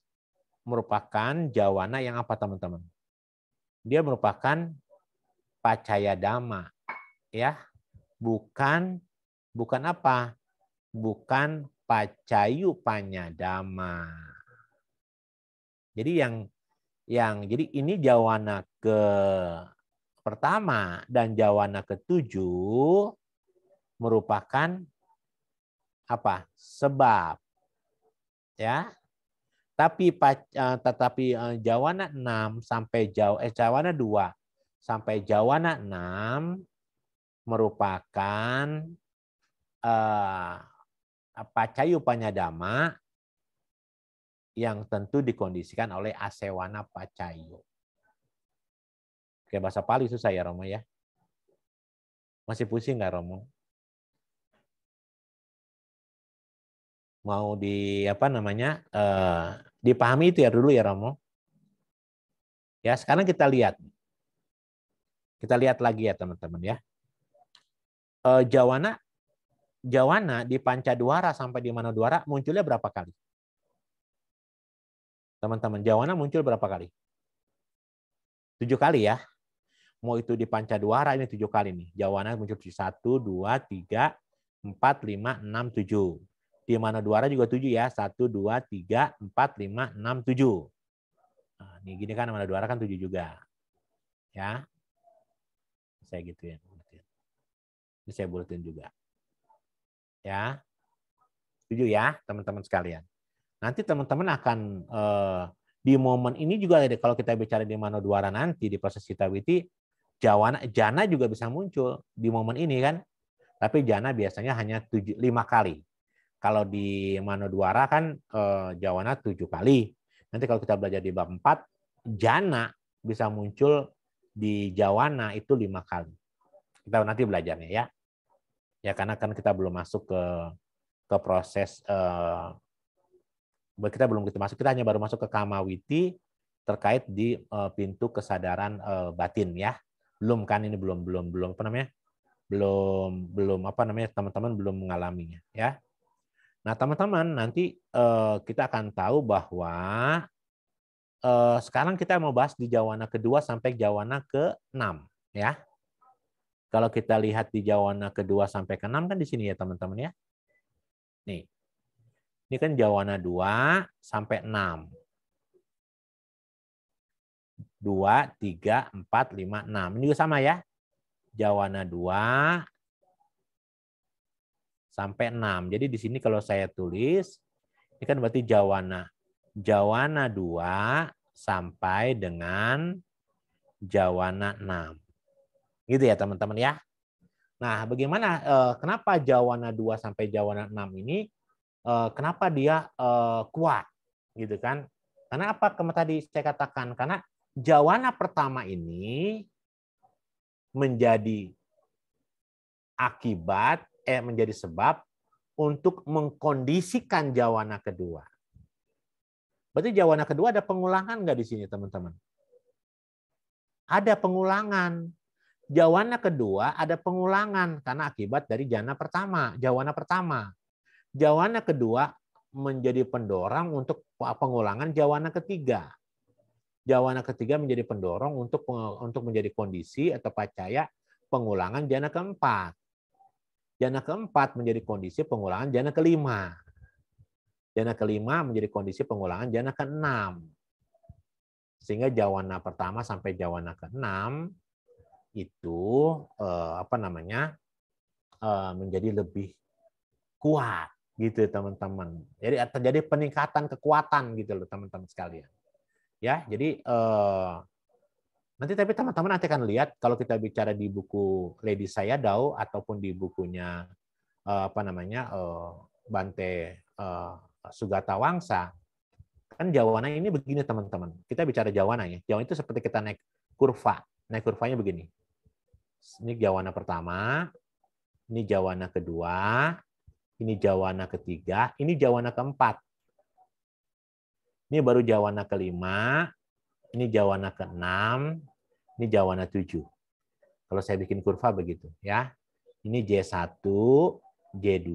S1: merupakan jawana yang apa teman-teman? Dia merupakan pacaya dhamma, ya, bukan apa? Bukan pacayu panyadama. Jadi jadi ini jawana ke pertama dan jawana ketujuh merupakan apa? Sebab, ya. Tetapi jawana 6 sampai jawana 2 sampai jawana 6 merupakan pacayu panyadama yang tentu dikondisikan oleh asewana pacayu. Oke, bahasa Pali susah ya Romo ya. Masih pusing nggak Romo? Mau dipahami itu ya dulu ya Romo. Ya, sekarang kita lihat. Kita lihat lagi ya teman-teman ya. Jawana di Pancadwara sampai di Manodwara munculnya berapa kali? Teman-teman, jawana muncul berapa kali? 7 kali ya. Mau itu di Pancadwara ini 7 kali nih. Jawana muncul 1, 2, 3, 4, 5, 6, 7. Di Manodwara juga 7 ya. 1, 2, 3, 4, 5, 6, 7. Nah, ini gini kan Manodwara kan 7 juga. Ya. Saya gitu ya. Ini saya buletin juga. Ya. 7 ya, teman-teman sekalian. Nanti teman-teman akan di momen ini juga kalau kita bicara di Manodwara nanti di proses Citawiti, jana juga bisa muncul di momen ini kan. Tapi jana biasanya hanya 5 kali. Kalau di Manodwara kan jawana 7 kali. Nanti kalau kita belajar di bab 4, jana bisa muncul di jawana itu 5 kali. Kita nanti belajarnya ya. Ya karena kan kita belum masuk ke proses kita belum gitu masuk, kita hanya baru masuk ke Kamawiti terkait di pintu kesadaran batin ya. Belum kan ini belum apa namanya? Belum apa namanya? Teman-teman belum mengalaminya ya. Nah, teman-teman nanti kita akan tahu bahwa sekarang kita mau bahas di jawana kedua sampai jawana ke-6 ya. Kalau kita lihat di jawana kedua sampai ke-6 kan di sini ya, teman-teman ya. Nih. Ini kan jawana 2 sampai 6. 2, 3, 4, 5, 6. Ini juga sama ya. Jawana 2 sampai 6. Jadi di sini kalau saya tulis, ini kan berarti jawana. Jawana 2 sampai dengan jawana 6. Gitu ya teman-teman ya. Nah, bagaimana kenapa jawana 2 sampai jawana 6 ini kenapa dia kuat gitu kan? Karena apa tadi saya katakan? Karena jawana pertama ini menjadi akibat menjadi sebab untuk mengkondisikan jawana kedua. Berarti jawana kedua ada pengulangan nggak di sini teman-teman? Ada pengulangan. Jawana kedua ada pengulangan karena akibat dari jawana pertama. Jawana kedua menjadi pendorong untuk pengulangan jawana ketiga. Jawana ketiga menjadi pendorong untuk menjadi kondisi atau pacaya pengulangan jana keempat. Jana keempat menjadi kondisi pengulangan jana kelima. Jana kelima menjadi kondisi pengulangan jana keenam. Sehingga jawana pertama sampai jawana keenam itu menjadi lebih kuat gitu teman-teman. Jadi terjadi peningkatan kekuatan gitu loh teman-teman sekalian. Ya, jadi nanti tapi teman-teman nanti akan lihat kalau kita bicara di buku Lady Sayadaw ataupun di bukunya Bante Sugata Wangsa, kan jawana ini begini teman-teman. Kita bicara jawana ya. Jawana itu seperti kita naik kurva. Naik kurvanya begini. Ini jawana pertama, ini jawana kedua, ini jawana ketiga, ini jawana keempat. Ini baru jawana kelima, ini jawana keenam, ini jawana 7. Kalau saya bikin kurva begitu ya. Ini J1, J2,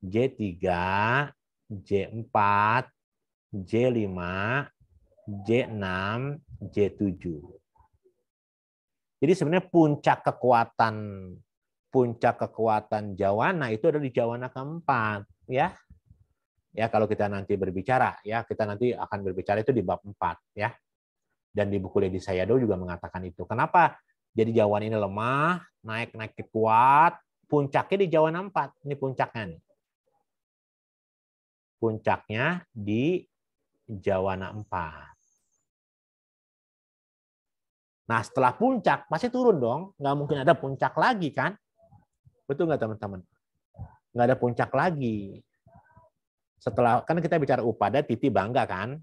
S1: J3, J4, J5, J6, J7. Jadi sebenarnya puncak kekuatan Jawana itu ada di Jawana keempat, ya. Ya, kalau kita nanti berbicara, ya, kita nanti akan berbicara itu di bab 4, ya. Dan di buku Lady Sayadaw juga mengatakan itu. Kenapa jadi Jawana ini lemah, naik kuat, puncaknya di Jawana 4. Ini puncaknya nih. Puncaknya di Jawana 4. Nah, setelah puncak, pasti turun dong. Nggak mungkin ada puncak lagi, kan? Betul nggak, teman-teman? Nggak ada puncak lagi. Setelah, kan kita bicara upada, titi, bangga, kan?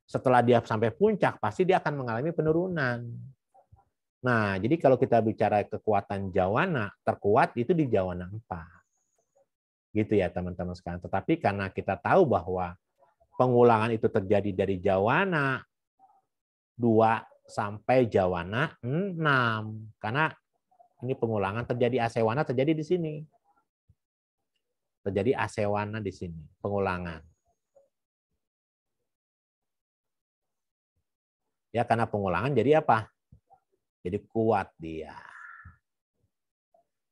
S1: Setelah dia sampai puncak, pasti dia akan mengalami penurunan. Nah, jadi kalau kita bicara kekuatan Jawana, terkuat itu di Jawana 4. Gitu ya, teman-teman sekalian. Tetapi karena kita tahu bahwa pengulangan itu terjadi dari Jawana 2 sampai Jawana 6. Karena ini pengulangan terjadi asewana terjadi di sini. Terjadi asewana di sini, pengulangan. Ya, karena pengulangan jadi apa? Jadi kuat dia.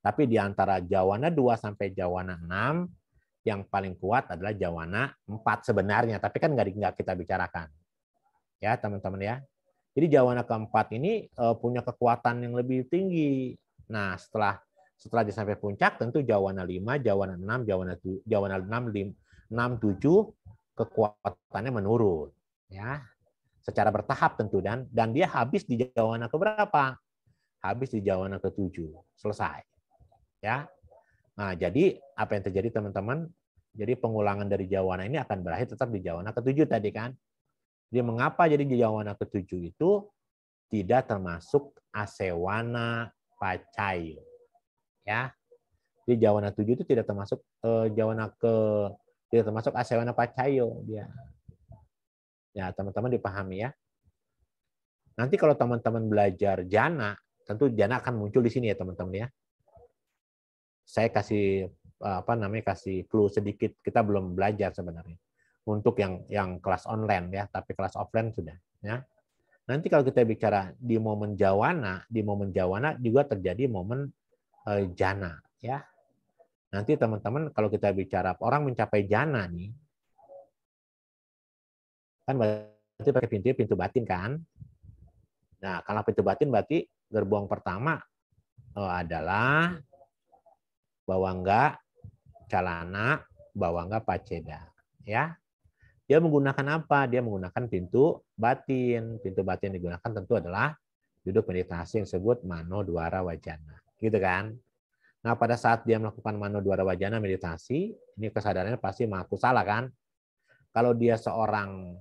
S1: Tapi di antara Jawana 2 sampai Jawana 6, yang paling kuat adalah Jawana 4 sebenarnya. Tapi kan nggak kita bicarakan. Ya, teman-teman ya. Jadi Jawana keempat ini punya kekuatan yang lebih tinggi. Nah, setelah dia sampai puncak, tentu Jawana 5, Jawana 6, Jawana 6, 7, kekuatannya menurun. Ya, secara bertahap tentu. Dan dia habis di Jawana keberapa? Habis di Jawana ke-7. Selesai. Ya. Nah, jadi apa yang terjadi, teman-teman? Jadi pengulangan dari Jawana ini akan berakhir tetap di Jawana ke-7 tadi, kan? Jadi mengapa jadi Jawana ke-7 itu tidak termasuk asewana pacayo, ya? Di Jawana 7 itu tidak termasuk tidak termasuk asewana pacayo dia. Ya, teman-teman dipahami ya. Nanti kalau teman-teman belajar jana, tentu jana akan muncul di sini ya, teman-teman ya. Saya kasih kasih clue sedikit, kita belum belajar sebenarnya. Untuk yang kelas online ya, tapi kelas offline sudah ya. Nanti kalau kita bicara di momen Jawana juga terjadi momen jana ya. Nanti teman-teman kalau kita bicara orang mencapai jana nih, kan berarti pakai pintu batin, kan. Nah, kalau pintu batin berarti gerbong pertama adalah bawangga calana, bawangga paceda ya. Dia menggunakan apa? Dia menggunakan pintu batin. Pintu batin digunakan tentu adalah duduk meditasi yang disebut mano dwara wajana. Gitu kan? Nah, pada saat dia melakukan mano dwara wajana meditasi, ini kesadarannya pasti mengaku salah, kan? Kalau dia seorang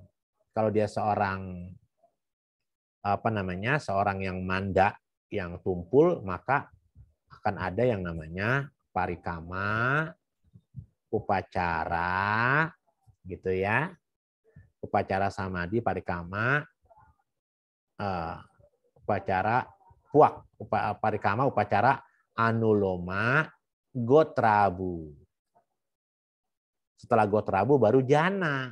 S1: seorang yang manda, yang tumpul, maka akan ada yang namanya parikama, upacara, gitu ya. Upacara samadhi, parikama, upacara puak, parikama, upacara anuloma, gotrabu. Setelah gotrabu baru jana.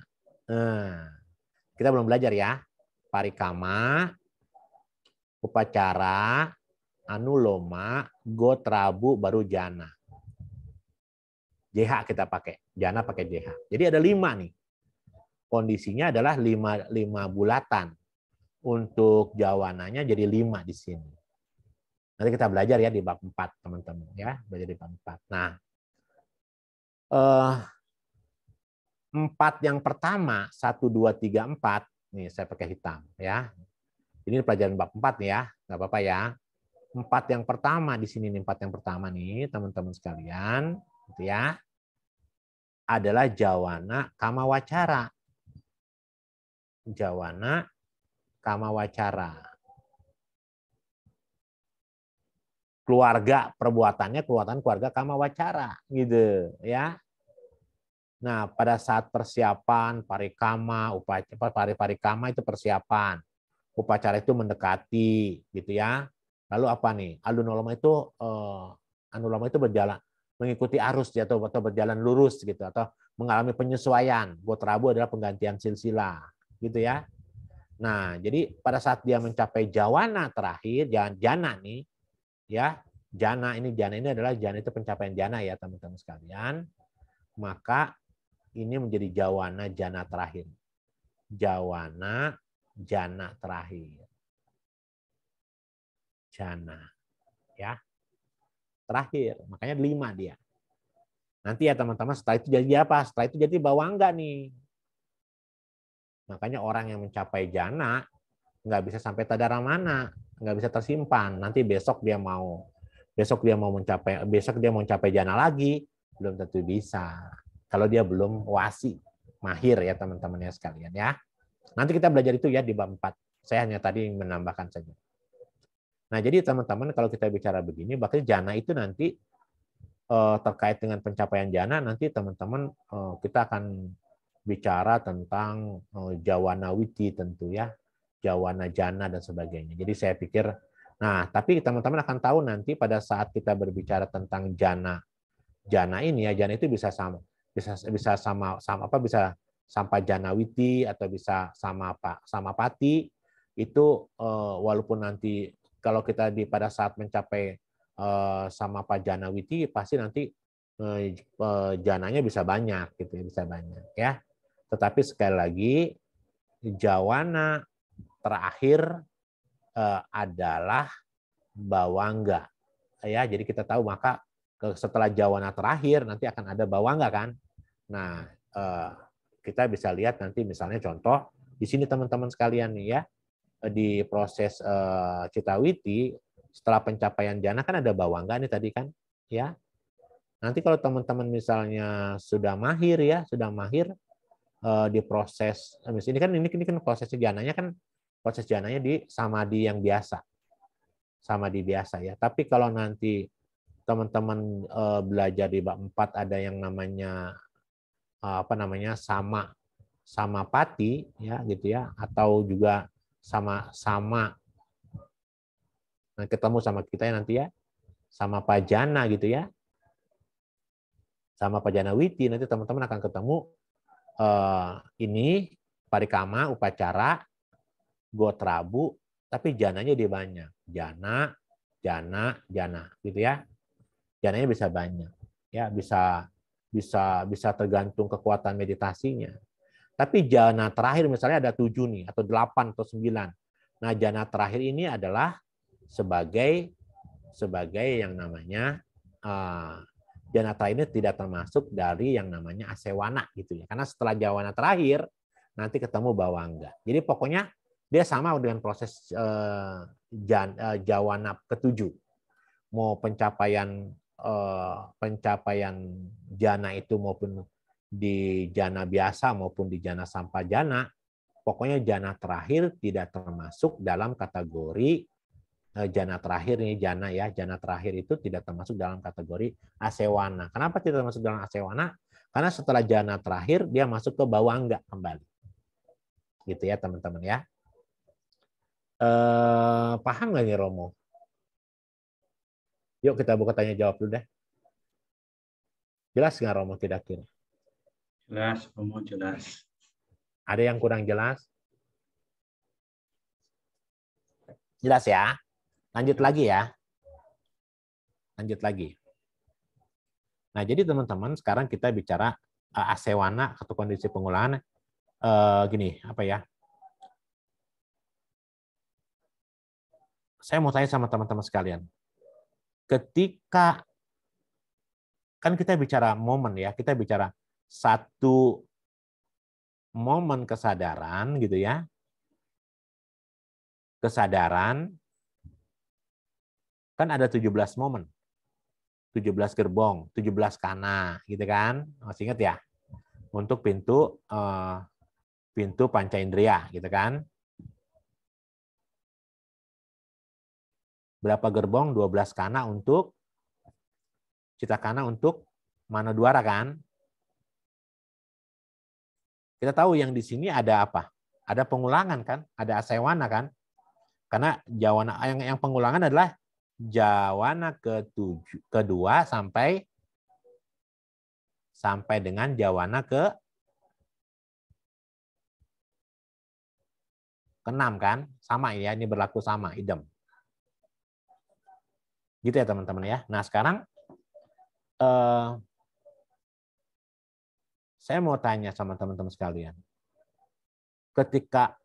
S1: Kita belum belajar ya. Parikama, upacara, anuloma, gotrabu, baru jana. JH kita pakai. Jana pakai JH. Jadi ada 5 nih. Kondisinya adalah 5 bulatan. Untuk jawananya jadi 5 di sini. Nanti kita belajar ya di bab 4, teman-teman ya, belajar di bab 4. Nah, 4 yang pertama, 1, 2, 3, 4, nih saya pakai hitam ya. Ini pelajaran bab 4 nih ya, nggak apa-apa ya. 4 yang pertama di sini nih, 4 yang pertama nih, teman-teman sekalian, gitu ya, adalah jawana kamawacara. Jawana kamawacara. Keluarga, perbuatannya keluarga kamawacara, gitu ya. Nah, pada saat persiapan parikama, parikama itu persiapan. Upacara itu mendekati, gitu ya. Lalu apa nih? Anuloma itu berjalan. mengikuti arus atau berjalan lurus gitu, atau mengalami penyesuaian. Gotrabu adalah penggantian silsilah, gitu ya. Nah, jadi pada saat dia mencapai jawana terakhir, jana nih, ya, jana ini adalah jana itu pencapaian jana ya teman-teman sekalian. Maka ini menjadi jawana jana terakhir. Jawana jana terakhir. Jana, ya, terakhir. Makanya 5 dia. Nanti ya teman-teman, setelah itu jadi apa? Setelah itu jadi bawangga nih. Makanya orang yang mencapai jana nggak bisa sampai tadaramana, nggak bisa tersimpan. Nanti besok dia mau mencapai jana lagi, belum tentu bisa. Kalau dia belum wasi, mahir ya teman-teman ya sekalian ya. Nanti kita belajar itu ya di bab 4. Saya hanya tadi menambahkan saja. Nah, jadi teman-teman kalau kita bicara begini, berarti jana itu nanti terkait dengan pencapaian jana, nanti teman-teman kita akan bicara tentang jawana witi tentu ya, jawana jana dan sebagainya. Jadi saya pikir, nah tapi teman-teman akan tahu nanti pada saat kita berbicara tentang jana ini ya, jana itu bisa sampai jana witi atau bisa sama pati itu, walaupun nanti kalau kita pada saat mencapai sama Pak Jana Witi pasti nanti jananya bisa banyak gitu ya, bisa banyak ya. Tetapi sekali lagi jawana terakhir adalah bawangga ya. Jadi kita tahu maka setelah jawana terakhir nanti akan ada bawangga kan. Nah, kita bisa lihat nanti misalnya contoh di sini teman-teman sekalian nih ya, di proses Citawiti setelah pencapaian jana kan ada bawangga nih tadi kan ya. Nanti kalau teman-teman misalnya sudah mahir di proses ini kan proses jananya kan, proses jananya di samadhi yang biasa. Samadhi biasa ya. Tapi kalau nanti teman-teman belajar di bab 4 ada yang namanya sama pati ya gitu ya, atau juga sama ketemu sama kita ya nanti ya, sama Pajana gitu ya, sama Pajana Witi, nanti teman-teman akan ketemu ini parikama, upacara, gotrabu, tapi jananya dia banyak, jana gitu ya, jananya bisa banyak ya, bisa tergantung kekuatan meditasinya. Tapi jana terakhir misalnya ada 7 nih, atau 8 atau 9. Nah, jana terakhir ini adalah sebagai yang namanya jana terakhir ini tidak termasuk dari yang namanya asewana gitu ya. Karena setelah jawana terakhir nanti ketemu bawangga. Jadi pokoknya dia sama dengan proses jawana ke-7. Mau pencapaian jana itu maupun di jana biasa maupun di jana sampajana, pokoknya jana terakhir tidak termasuk dalam kategori jana terakhir nih, jana terakhir itu tidak termasuk dalam kategori asewana. Kenapa tidak termasuk dalam asewana? Karena setelah jana terakhir dia masuk ke bawangga kembali. Gitu ya teman-teman ya. Paham nggak nih Romo? Yuk kita buka tanya jawab dulu deh. Jelas nggak Romo kira-kira?
S2: Jelas, Romo jelas.
S1: Ada yang kurang jelas? Jelas ya? Lanjut lagi ya. Lanjut lagi. Nah, jadi teman-teman, sekarang kita bicara asewana atau kondisi pengulangan. Gini, apa ya? Saya mau tanya sama teman-teman sekalian. Ketika kan kita bicara momen ya, kita bicara satu momen kesadaran gitu ya. Kesadaran kan ada 17 momen. 17 gerbong, 17 kana gitu kan. Masih ingat ya? Untuk pintu panca indera gitu kan. Berapa gerbong? 12 kana untuk citakana, untuk manodwara kan. Kita tahu yang di sini ada apa? Ada pengulangan kan? Ada asewana kan? Karena jawana yang pengulangan adalah jawana kedua sampai sampai dengan jawana ke-6 kan? Sama ya, ini berlaku sama, idem. Gitu ya teman-teman ya. Nah sekarang saya mau tanya sama teman-teman sekalian. Ketika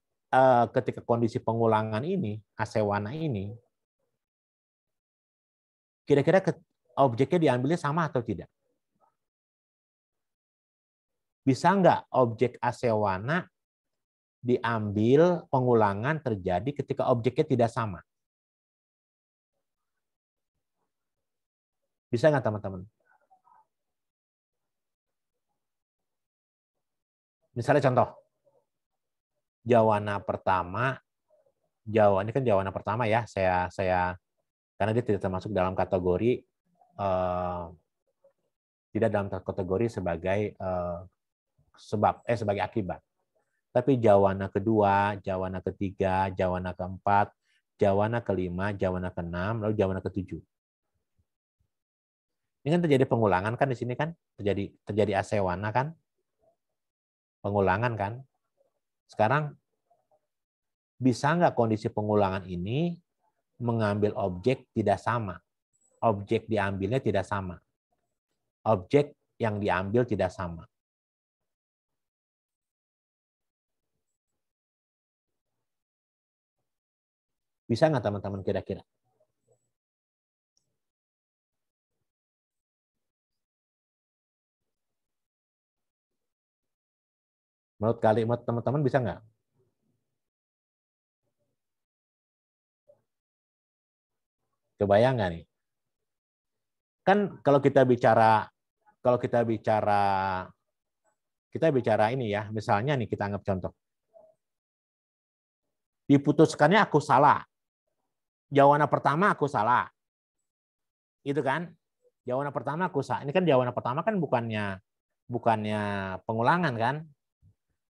S1: kondisi pengulangan ini, asewana ini, kira-kira objeknya diambilnya sama atau tidak? Bisa nggak objek asewana diambil pengulangan terjadi ketika objeknya tidak sama? Bisa nggak teman-teman? Misalnya contoh, jawana pertama, ini kan jawana pertama ya, saya karena dia tidak termasuk dalam kategori tidak dalam kategori sebagai sebagai akibat. Tapi jawana kedua, jawana ketiga, jawana keempat, jawana kelima, jawana keenam, lalu jawana ketujuh. Ini kan terjadi pengulangan kan di sini kan? Terjadi asewana kan? Pengulangan kan? Sekarang bisa nggak kondisi pengulangan ini mengambil objek tidak sama? Objek diambilnya tidak sama. Objek yang diambil tidak sama. Bisa nggak teman-teman kira-kira? Menurut teman-teman bisa nggak? Kebayang nggak nih? Kan kalau kita bicara ini ya, misalnya nih kita anggap contoh. Diputuskannya aku salah. Jawana pertama aku salah. Itu kan? Jawana pertama aku salah. Ini kan jawana pertama kan bukannya pengulangan kan?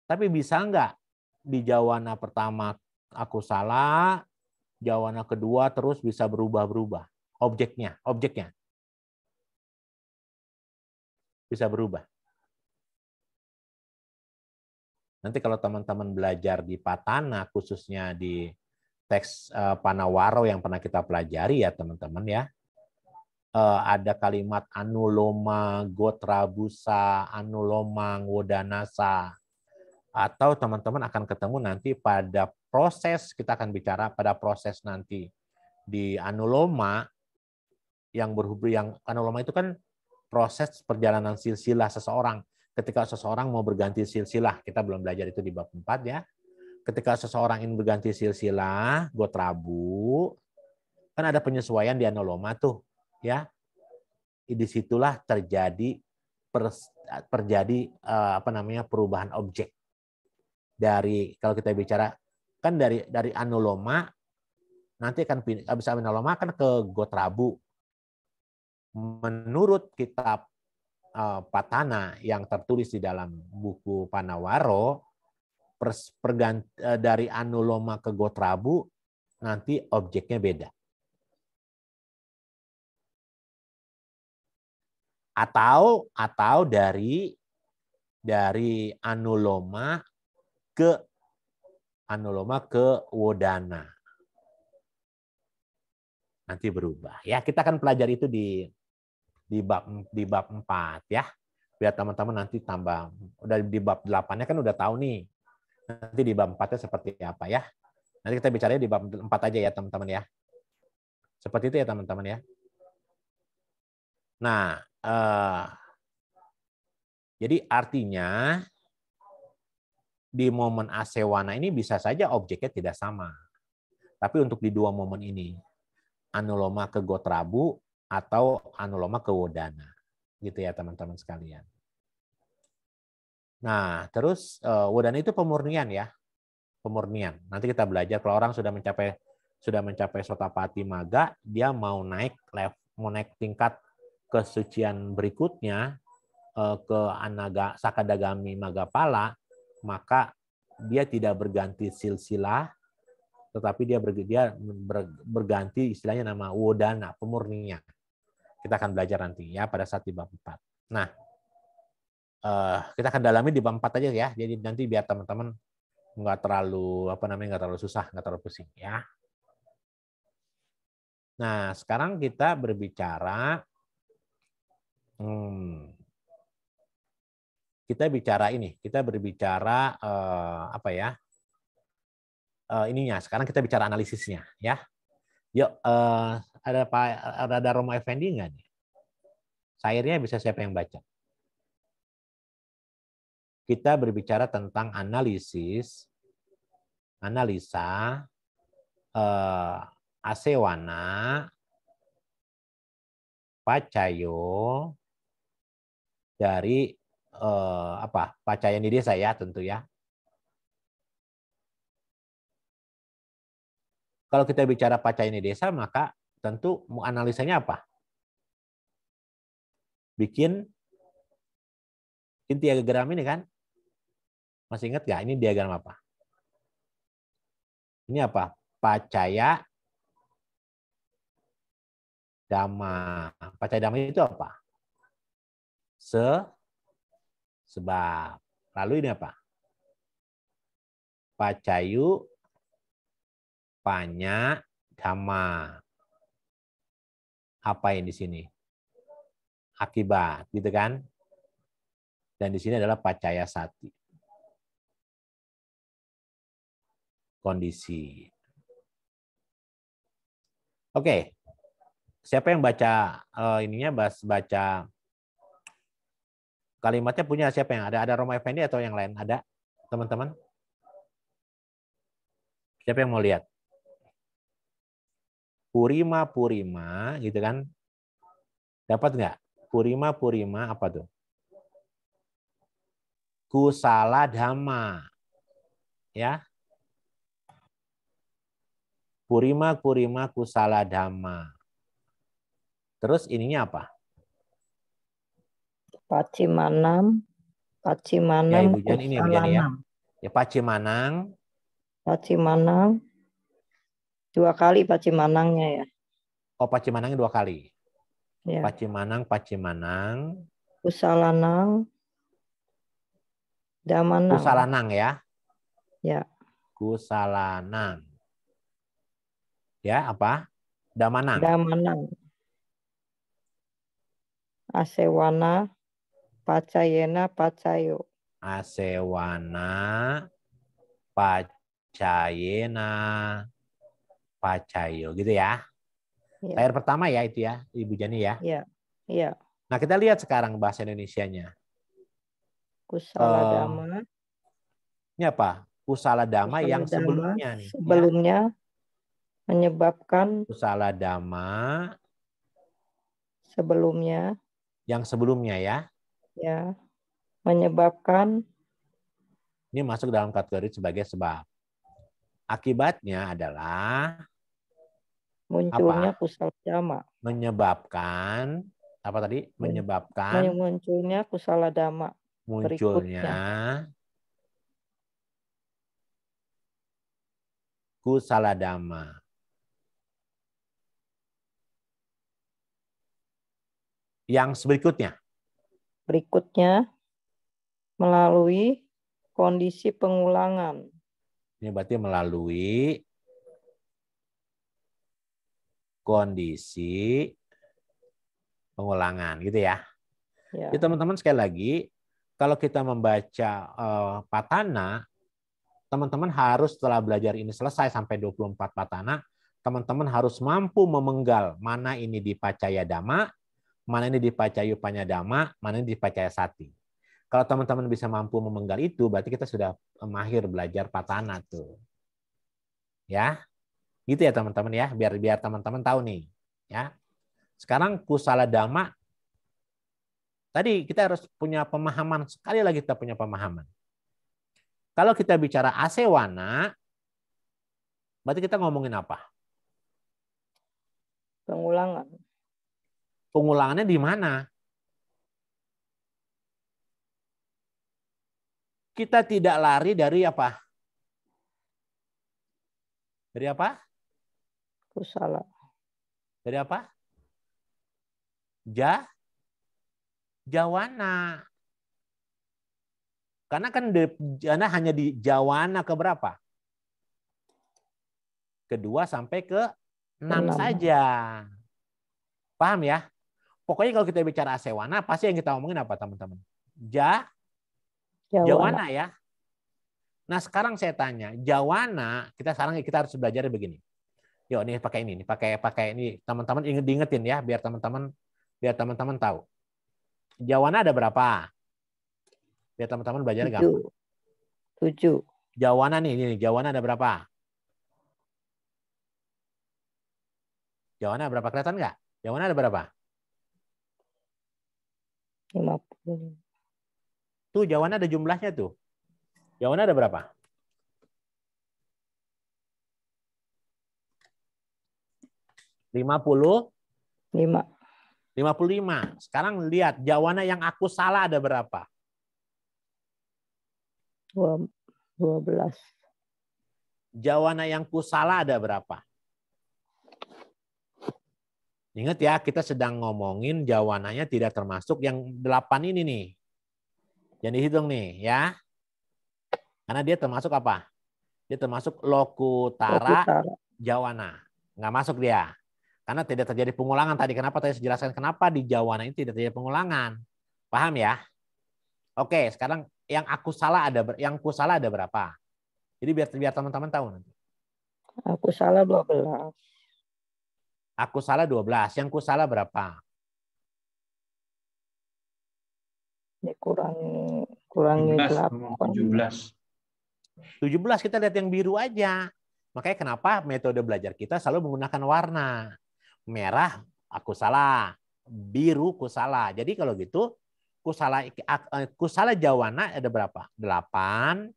S1: Tapi bisa nggak di jawana pertama aku salah, jawana kedua terus bisa berubah-berubah. Objeknya bisa berubah. Nanti kalau teman-teman belajar di Patana, khususnya di teks Panawaro yang pernah kita pelajari ya teman-teman ya, ada kalimat anuloma, gotrabusa, anuloma, wodanasa, atau teman-teman akan ketemu nanti pada proses, kita akan bicara pada proses nanti di anuloma yang anuloma itu kan proses perjalanan silsilah seseorang. Ketika seseorang mau berganti silsilah, kita belum belajar itu di bab 4 ya. Ketika seseorang ingin berganti silsilah, gotrabu, kan ada penyesuaian di anuloma tuh, ya. Disitulah terjadi perubahan objek. Dari kalau kita bicara kan dari anuloma nanti akan habis anuloma kan ke gotrabu. Menurut kitab Patana yang tertulis di dalam buku Panawaro, dari anuloma ke gotrabu nanti objeknya beda. Atau dari anuloma ke wodana. Nanti berubah. Ya, kita akan pelajari itu di bab 4 ya. Biar teman-teman nanti tambah. Udah di bab 8-nya kan udah tahu nih. Nanti di bab 4-nya seperti apa ya. Nanti kita bicaranya di bab 4 aja ya teman-teman ya. Seperti itu ya teman-teman ya. Nah, jadi artinya di momen asewana ini bisa saja objeknya tidak sama. Tapi untuk di dua momen ini, anuloma ke gotrabu atau anuloma ke wodana. Gitu ya teman-teman sekalian. Nah, terus wodana itu pemurnian ya. Pemurnian. Nanti kita belajar kalau orang sudah mencapai sotapati maga, dia mau naik tingkat kesucian berikutnya ke sakadagami magapala, maka dia tidak berganti silsilah, tetapi dia berganti istilahnya nama wodana, pemurnian. Kita akan belajar nanti ya pada saat di bab 4. Nah, kita akan dalami di bab 4 aja ya. Jadi nanti biar teman-teman nggak terlalu nggak terlalu susah, nggak terlalu pusing ya. Nah, sekarang kita berbicara kita berbicara ininya. Sekarang kita bicara analisisnya ya. Yuk, ada Romo Effendi nggak nih? Sairnya bisa siapa yang baca? Kita berbicara tentang analisa asewana, pacayo dari pacayan di desa ya tentu ya. Kalau kita bicara pacayan di desa, maka tentu mau analisanya apa? Bikin diagram ini kan? Masih ingat nggak? Ini diagram apa? Ini apa? Pacaya dhamma. Pacaya dhamma itu apa? Sebab. Lalu ini apa? Pacayu panya dhamma. Apa yang di sini? Akibat, gitu kan? Dan di sini adalah pacaya sati. Kondisi. Oke. Siapa yang baca baca kalimatnya punya siapa yang ada Romo Effendi atau yang lain? Ada teman-teman? Siapa yang mau lihat? Purima gitu kan? Dapat nggak? Purima apa tuh? Kusala dhamma. Ya. Purima kusala dhamma. Terus ininya apa?
S4: Pacimanam
S1: Ya, Ibu Jan ini Ibu Jan ya. Ya, Pacimanang.
S4: Pacimanang. 2 kali Pacimanangnya ya.
S1: Oh, Pacimanangnya 2 kali.
S4: Ya.
S1: Pacimanang.
S4: Kusalanang. Damanang.
S1: Kusalanang ya.
S4: Ya.
S1: Kusalanang. Ya, apa? Damanang.
S4: Asewana, pacayena, pacayo.
S1: Asewana, pacayena, pacayo. Gitu ya.
S4: Ya.
S1: Layar pertama ya itu ya, Ibu Jani ya.
S4: Iya. Iya.
S1: Nah, kita lihat sekarang bahasa Indonesianya.
S4: Kusala dhamma.
S1: Ini apa? Kusala dhamma yang sebelumnya nih.
S4: Sebelumnya ya. Menyebabkan.
S1: Kusala dhamma.
S4: Sebelumnya.
S1: Yang sebelumnya ya.
S4: Ya. Menyebabkan.
S1: Ini masuk dalam kategori sebagai sebab. Akibatnya adalah
S4: munculnya kusala dhamma.
S1: Menyebabkan apa tadi? Menyebabkan
S4: munculnya kusala dhamma.
S1: Munculnya kusala dhamma. Yang berikutnya
S4: melalui kondisi pengulangan.
S1: Ini berarti melalui kondisi pengulangan gitu ya. Ya. Jadi teman-teman sekali lagi, kalau kita membaca patana, teman-teman harus setelah belajar ini selesai sampai 24 patana, teman-teman harus mampu memenggal mana ini di pacaya dhamma, mana ini di pacayu panyadhamma, mana ini di pacaya sati. Kalau teman-teman bisa mampu memenggal itu, berarti kita sudah mahir belajar patana tuh. Ya. Gitu ya teman-teman ya, biar teman-teman tahu nih. Ya. Sekarang kusala dhamma, tadi kita harus punya pemahaman, sekali lagi kita punya pemahaman. Kalau kita bicara asewana, berarti kita ngomongin apa?
S4: Pengulangan.
S1: Pengulangannya di mana? Kita tidak lari dari apa? Dari apa?
S4: Kusala.
S1: Dari apa? Jawana. Karena kan hanya di jawana ke berapa? Kedua sampai ke 6 saja. Paham ya? Pokoknya kalau kita bicara asewana, pasti yang kita omongin apa teman-teman? Jawana ya. Nah sekarang saya tanya, jawana sekarang kita harus belajar begini. Yuk nih pakai ini, pakai ini teman-teman diingetin ya, biar teman-teman tahu. Jawana ada berapa? Biar teman-teman belajar gampang.
S4: 7.
S1: Jawana nih, jawana ada berapa? Jawana berapa? Kelihatan nggak? Jawana ada berapa?
S4: 50.
S1: Tuh jawana ada jumlahnya tuh. Jawana ada berapa? 55. Sekarang lihat jawana yang aku salah ada berapa?
S4: 12.
S1: Jawana yang ku salah ada berapa? Ingat ya, kita sedang ngomongin jawananya tidak termasuk yang 8 ini nih. Jangan dihitung nih ya. Karena dia termasuk apa? Dia termasuk lokutara jawana. Nggak masuk dia. Karena tidak terjadi pengulangan tadi. Kenapa tadi saya jelaskan kenapa di jawana ini tidak terjadi pengulangan. Paham ya? Oke, sekarang yang ku salah ada berapa? Jadi biar teman-teman tahu nanti.
S4: Aku salah 12.
S1: Aku salah 12. Yang ku salah berapa?
S4: Ya, kurangi 8.
S2: 17.
S1: 17 kita lihat yang biru aja. Makanya kenapa metode belajar kita selalu menggunakan warna. Merah aku salah, biru ku salah. Jadi kalau gitu ku salah jawana ada berapa? 8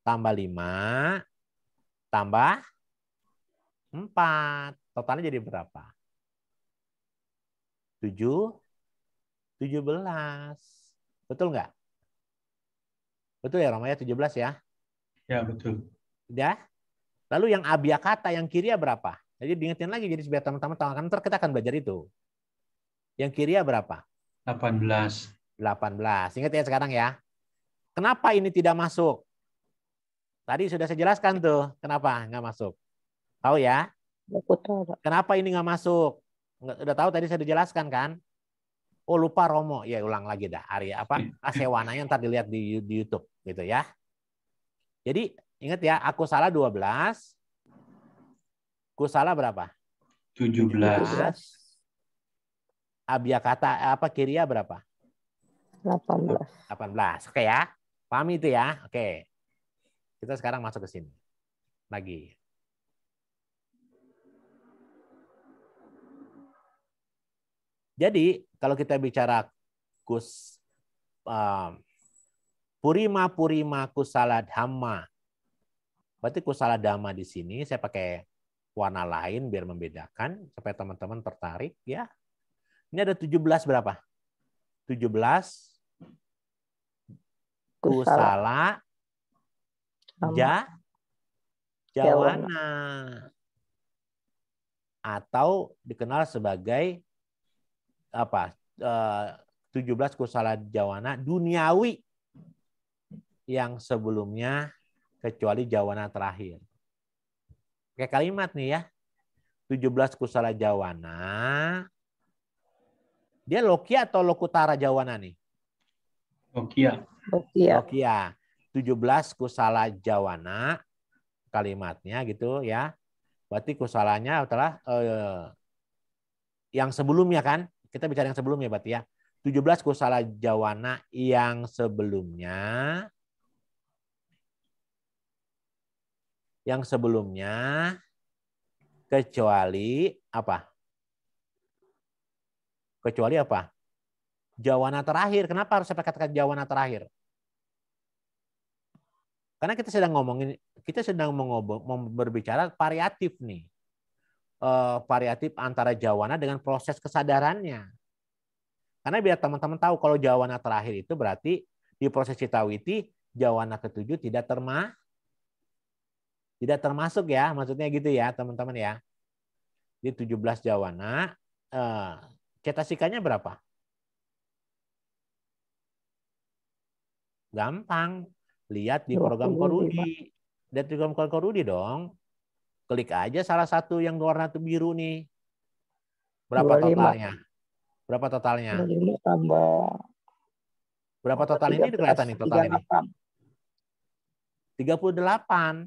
S1: tambah 5 tambah 4. Totalnya jadi berapa? 17. Betul nggak? Betul ya Roma ya, 17 ya?
S2: Ya, betul.
S1: Ya. Lalu yang abiakata yang kiriya berapa? Jadi diingetin lagi jadi biar teman-teman tahu kan ntar kita akan belajar itu. Yang kiriya berapa?
S2: 18.
S1: 18. Ingat ya sekarang ya. Kenapa ini tidak masuk? Tadi sudah saya jelaskan tuh kenapa nggak masuk. Tahu ya? Kenapa ini nggak masuk? Udah tahu tadi saya dijelaskan kan? Oh lupa Romo. Ya ulang lagi dah. Arya apa? Asewananya ntar dilihat di YouTube gitu ya. Jadi ingat ya, aku salah 12. Ku salah berapa?
S2: 17.
S1: Abiakata apa kiriya berapa?
S4: 18.
S1: 18. Oke ya. Pahami itu ya? Oke. Kita sekarang masuk ke sini. Lagi. Jadi, kalau kita bicara purima kusala dhamma. Berarti kusala dhamma di sini saya pakai warna lain biar membedakan supaya teman-teman tertarik ya. Ini ada 17 berapa? 17 kusala jawana atau dikenal sebagai apa? 17 kusala jawana duniawi yang sebelumnya kecuali jawana terakhir. Kayak kalimat nih ya. 17 kusala jawana. Dia lokia atau lokutara jawana nih?
S2: Lokia.
S1: Lokia. 17 kusala jawana kalimatnya gitu ya. Berarti kusalanya adalah yang sebelumnya kan? Kita bicara yang sebelumnya berarti ya. 17 kusala jawana yang sebelumnya. Yang sebelumnya kecuali apa? Kecuali apa? Jawana terakhir. Kenapa harus saya katakan jawana terakhir? Karena kita sedang berbicara variatif nih. Variatif antara jawana dengan proses kesadarannya. Karena biar teman-teman tahu kalau jawana terakhir itu berarti di proses citawiti jawana ketujuh tidak termasuk ya, maksudnya gitu ya teman-teman ya. Di 17 jawana, cetasikanya berapa? Gampang. Lihat di
S4: 25.
S1: program Korudi. Lihat di program Korudi dong. Klik aja salah satu yang warna biru nih. Berapa
S4: 25.
S1: totalnya? Berapa totalnya?
S4: 25 tambah
S1: Berapa total ini
S4: 13,
S1: kelihatan nih total ini?
S4: 38.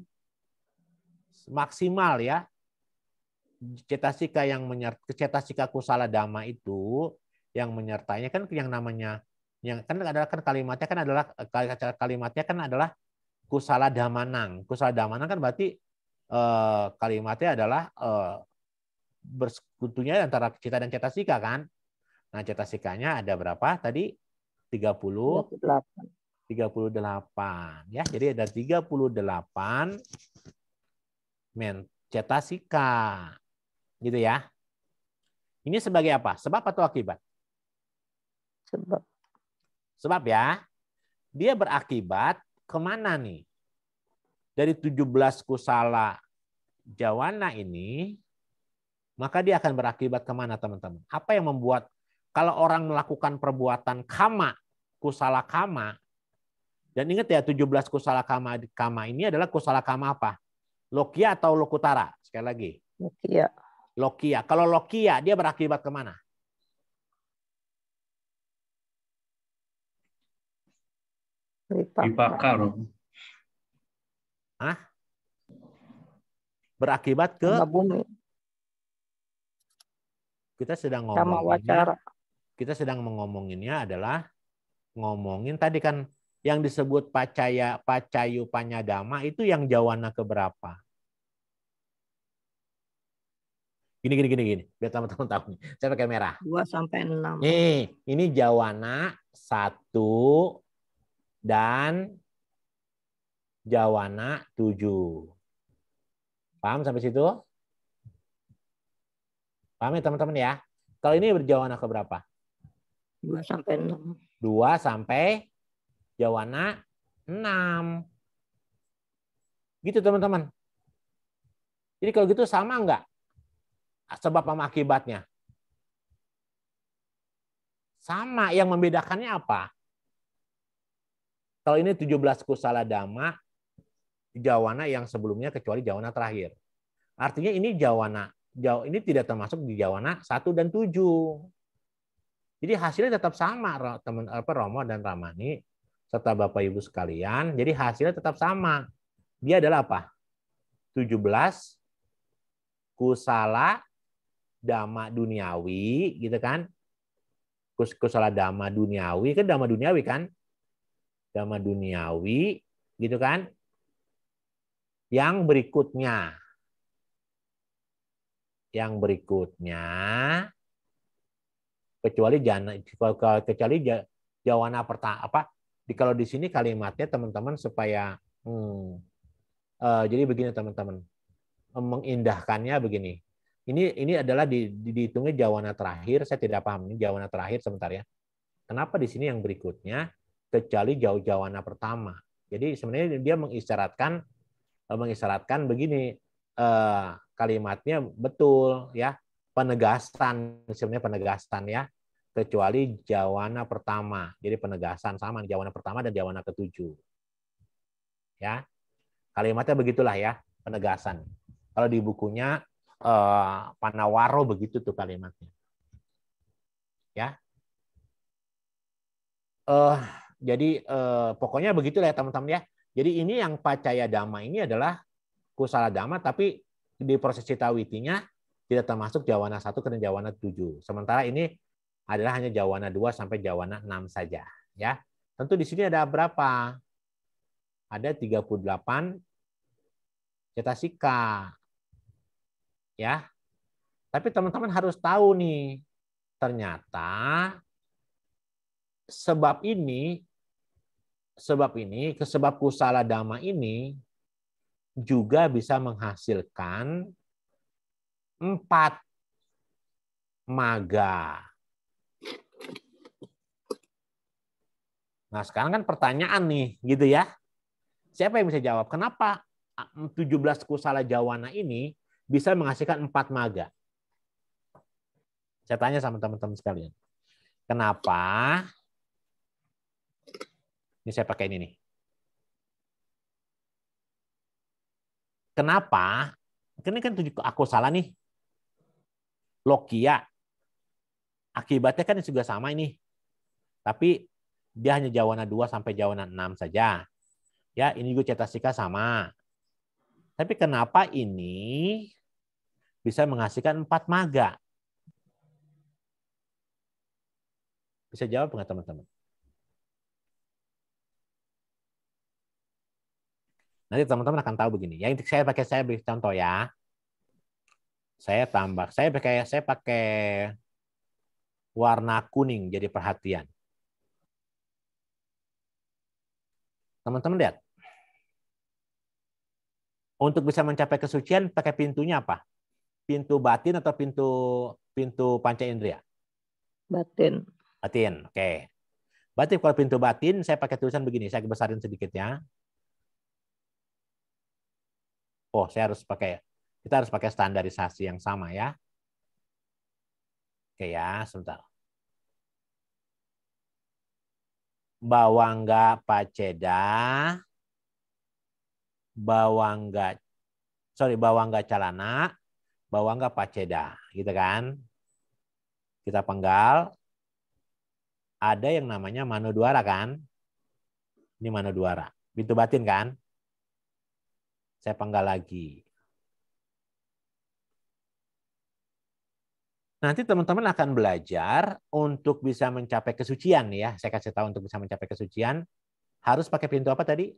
S1: 38. Maksimal ya. Cetasika cetasika kusala dhamma itu yang menyertainya kan yang namanya yang kan adalah kan kalimatnya kan adalah kusala dhamanang. Kusala dhamanang kan berarti kalimatnya adalah bersekutunya antara cita dan cetasika kan. Nah, cetasikanya ada berapa tadi? 38 ya. Jadi ada 38 cetasika. Gitu ya. Ini sebagai apa? Sebab atau akibat?
S4: Sebab.
S1: Sebab ya. Dia berakibat kemana nih? Dari 17 kusala jawana ini, maka dia akan berakibat kemana teman-teman? Apa yang membuat kalau orang melakukan perbuatan kama, kusala kama, dan ingat ya 17 kusala kama ini adalah kusala kama apa? Lokia atau lokutara? Sekali lagi.
S4: Lokia.
S1: Lokia. Kalau lokia dia berakibat kemana?
S2: Dibakar.
S1: Hah? Berakibat ke
S4: bumi.
S1: Kita sedang
S4: Sama wacara.
S1: Kita sedang mengomonginnya adalah ngomongin tadi kan yang disebut pacayu panyadama itu yang jawana keberapa? Gini. Biar teman-teman tahu nih. Saya pakai merah.
S4: 2 sampai 6.
S1: Nih, ini jawana 1 dan jawana 7. Paham sampai situ? Paham ya teman-teman ya? Kalau ini berjawana ke berapa?
S4: 2 sampai 6.
S1: 2 sampai jawana 6. Gitu teman-teman. Jadi kalau gitu sama enggak? Sebab sama akibatnya? Sama. Yang membedakannya apa? Kalau ini 17 kusala dhamma, jawana yang sebelumnya kecuali jawana terakhir. Artinya ini jawana. Ini tidak termasuk di jawana 1 dan 7. Jadi hasilnya tetap sama, teman Romo dan Ramani serta Bapak Ibu sekalian. Jadi hasilnya tetap sama. Dia adalah apa? 17 kusala dhamma duniawi, gitu kan? Kusala dhamma duniawi, kan dhamma duniawi kan? Dhamma duniawi, gitu kan? Yang berikutnya kecuali jawana pertama apa? Kalau di sini kalimatnya teman-teman supaya jadi begini teman-teman, mengindahkannya begini. Ini adalah dihitungnya jawana terakhir. Saya tidak paham ini jawana terakhir sebentar ya. Kenapa di sini yang berikutnya kecuali jawana pertama? Jadi sebenarnya dia mengisyaratkan begini, kalimatnya betul ya, penegasan sebenarnya penegasan ya, kecuali jawana pertama. Jadi penegasan sama jawana pertama dan jawana ke-7. Ya. Kalimatnya begitulah ya, penegasan. Kalau di bukunya Panawaro begitu tuh kalimatnya. Ya. Jadi pokoknya begitulah ya teman-teman ya. Jadi ini yang pacaya dhamma ini adalah kusala dhamma, tapi di proses citawitinya tidak termasuk jawana 1 ke jawana 7. Sementara ini adalah hanya jawana 2 sampai jawana 6 saja. Ya. Tentu di sini ada berapa? Ada 38 cetasika. Ya. Tapi teman-teman harus tahu nih, ternyata sebab kusala dhamma ini juga bisa menghasilkan 4 maga. Nah, sekarang kan pertanyaan nih, gitu ya. Siapa yang bisa jawab? Kenapa 17 kusala jawana ini bisa menghasilkan 4 maga? Saya tanya sama teman-teman sekalian. Kenapa Ini saya pakai ini nih. Kenapa? Ini kan aku salah nih. Logia. Akibatnya kan juga sama ini. Tapi dia hanya jawana 2 sampai jawana 6 saja. Ya, ini juga cetasika sama. Tapi kenapa ini bisa menghasilkan 4 maga? Bisa jawab nggak teman-teman? Nanti teman-teman akan tahu begini. Yang saya beri contoh ya. Saya pakai warna kuning jadi perhatian. Teman-teman lihat. Untuk bisa mencapai kesucian pakai pintunya apa? Pintu batin atau pintu panca indera?
S4: Batin.
S1: Batin. Oke. Berarti kalau pintu batin saya pakai tulisan begini, saya besarin sedikit ya. Oh, kita harus pakai standarisasi yang sama ya. Oke ya, sebentar. Bawangga Paceda, Bawangga Calana, Bawangga Paceda, gitu kan? Kita penggal. Ada yang namanya Manodwara kan? Ini Manodwara. Pintu batin kan? Saya penggal lagi. Nanti teman-teman akan belajar untuk bisa mencapai kesucian ya. Saya kasih tahu untuk bisa mencapai kesucian harus pakai pintu apa tadi?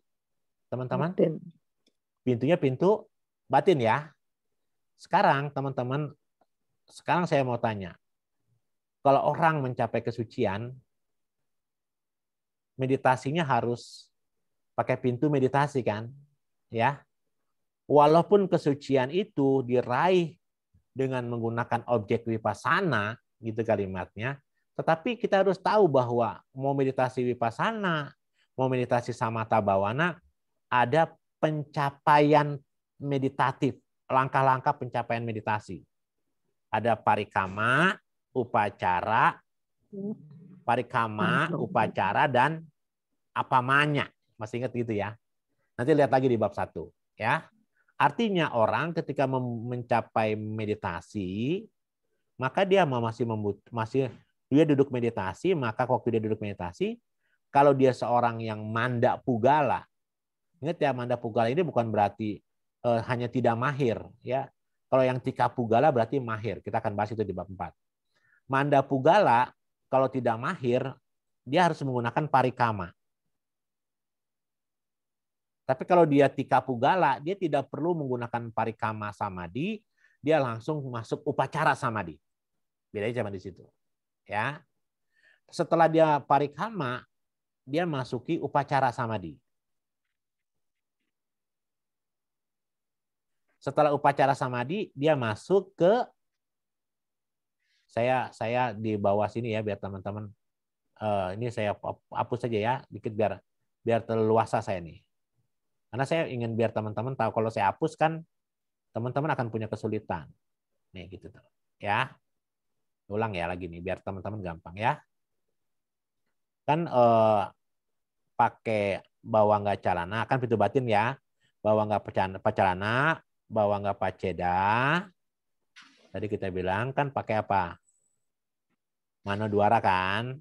S1: Teman-teman?
S4: Batin.
S1: Pintunya pintu batin ya. Sekarang teman-teman, saya mau tanya. Kalau orang mencapai kesucian, meditasinya harus pakai pintu meditasi kan? Ya. Walaupun kesucian itu diraih dengan menggunakan objek vipassana, gitu kalimatnya, tetapi kita harus tahu bahwa mau meditasi vipassana, mau meditasi samatha bhawana, ada pencapaian meditatif, langkah-langkah pencapaian meditasi. Ada parikama, upacara, dan apamanya. Masih ingat gitu ya? Nanti lihat lagi di bab 1. Ya. Artinya orang ketika mencapai meditasi, maka dia dia duduk meditasi, maka waktu dia duduk meditasi, kalau dia seorang yang manda pugala, ingat ya, manda pugala ini bukan berarti hanya tidak mahir, ya. Kalau yang tika pugala berarti mahir. Kita akan bahas itu di bab 4. Manda pugala kalau tidak mahir, dia harus menggunakan parikama. Tapi kalau dia tika pugala, dia tidak perlu menggunakan parikama samadhi, dia langsung masuk upacara samadhi. Bedanya cuma di situ. Ya. Setelah dia parikama, dia masuki upacara samadhi. Setelah upacara samadhi, dia masuk ke saya di bawah sini ya biar teman-teman ini saya hapus saja ya, dikit biar terluasa saya nih. Karena saya ingin biar teman-teman tahu kalau saya hapus kan teman-teman akan punya kesulitan. Nih gitu tuh. Ya. Ulang ya lagi nih biar teman-teman gampang ya. Kan pakai bawangga calana kan pintu batin ya. Bawangga pacalana, bawangga paceda. Tadi kita bilang kan pakai apa? Manodwara kan?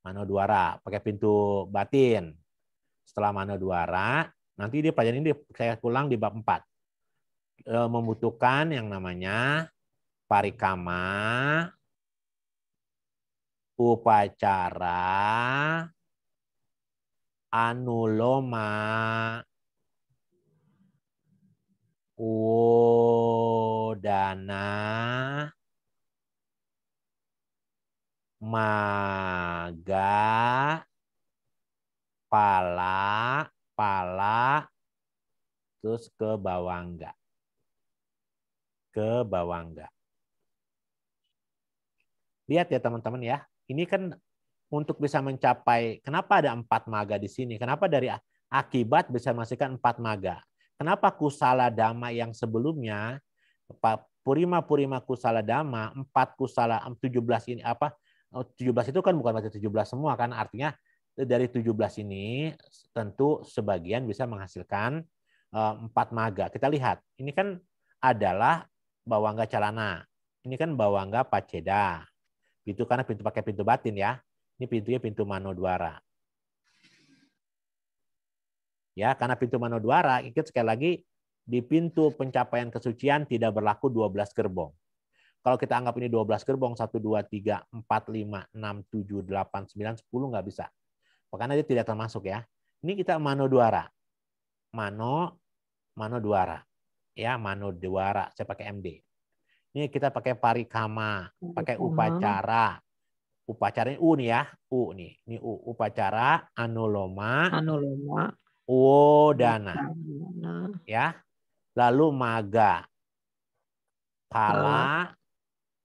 S1: Manodwara, pakai pintu batin. Setelah Manodwara, nanti dia pelajaran ini saya ulang di bab 4. Membutuhkan yang namanya parikama, upacara, anuloma, wodana, maga, pala, terus ke bawangga. Lihat ya teman-teman ya. Ini kan untuk bisa mencapai, kenapa ada 4 maga di sini? Kenapa dari akibat bisa menghasilkan 4 maga? Kenapa kusala dhamma yang sebelumnya, purima kusala dhamma, 4 kusala 17 ini apa? 17 itu kan bukan berarti 17 semua kan, artinya dari 17 ini tentu sebagian bisa menghasilkan 4 maga. Kita lihat, ini kan adalah bawangga calana. Ini kan bawangga paceda. Itu karena pintu pakai pintu batin ya. Ini pintunya pintu manodwara. Ya, karena pintu manodwara, ikut sekali lagi di pintu pencapaian kesucian tidak berlaku 12 gerbong. Kalau kita anggap ini 12 gerbong, 1, 2, 3, 4, 5, 6, 7, 8, 9, 10 nggak bisa. Makanya dia tidak termasuk ya. Ini kita manodwara. Manodwara. Ya, manodwara. Saya pakai MD. Ini kita pakai parikama, pakai upacara. Upacaranya U nih ya. U nih. Ini U. Upacara, anuloma, wodana. Ya. Lalu maga. Pala.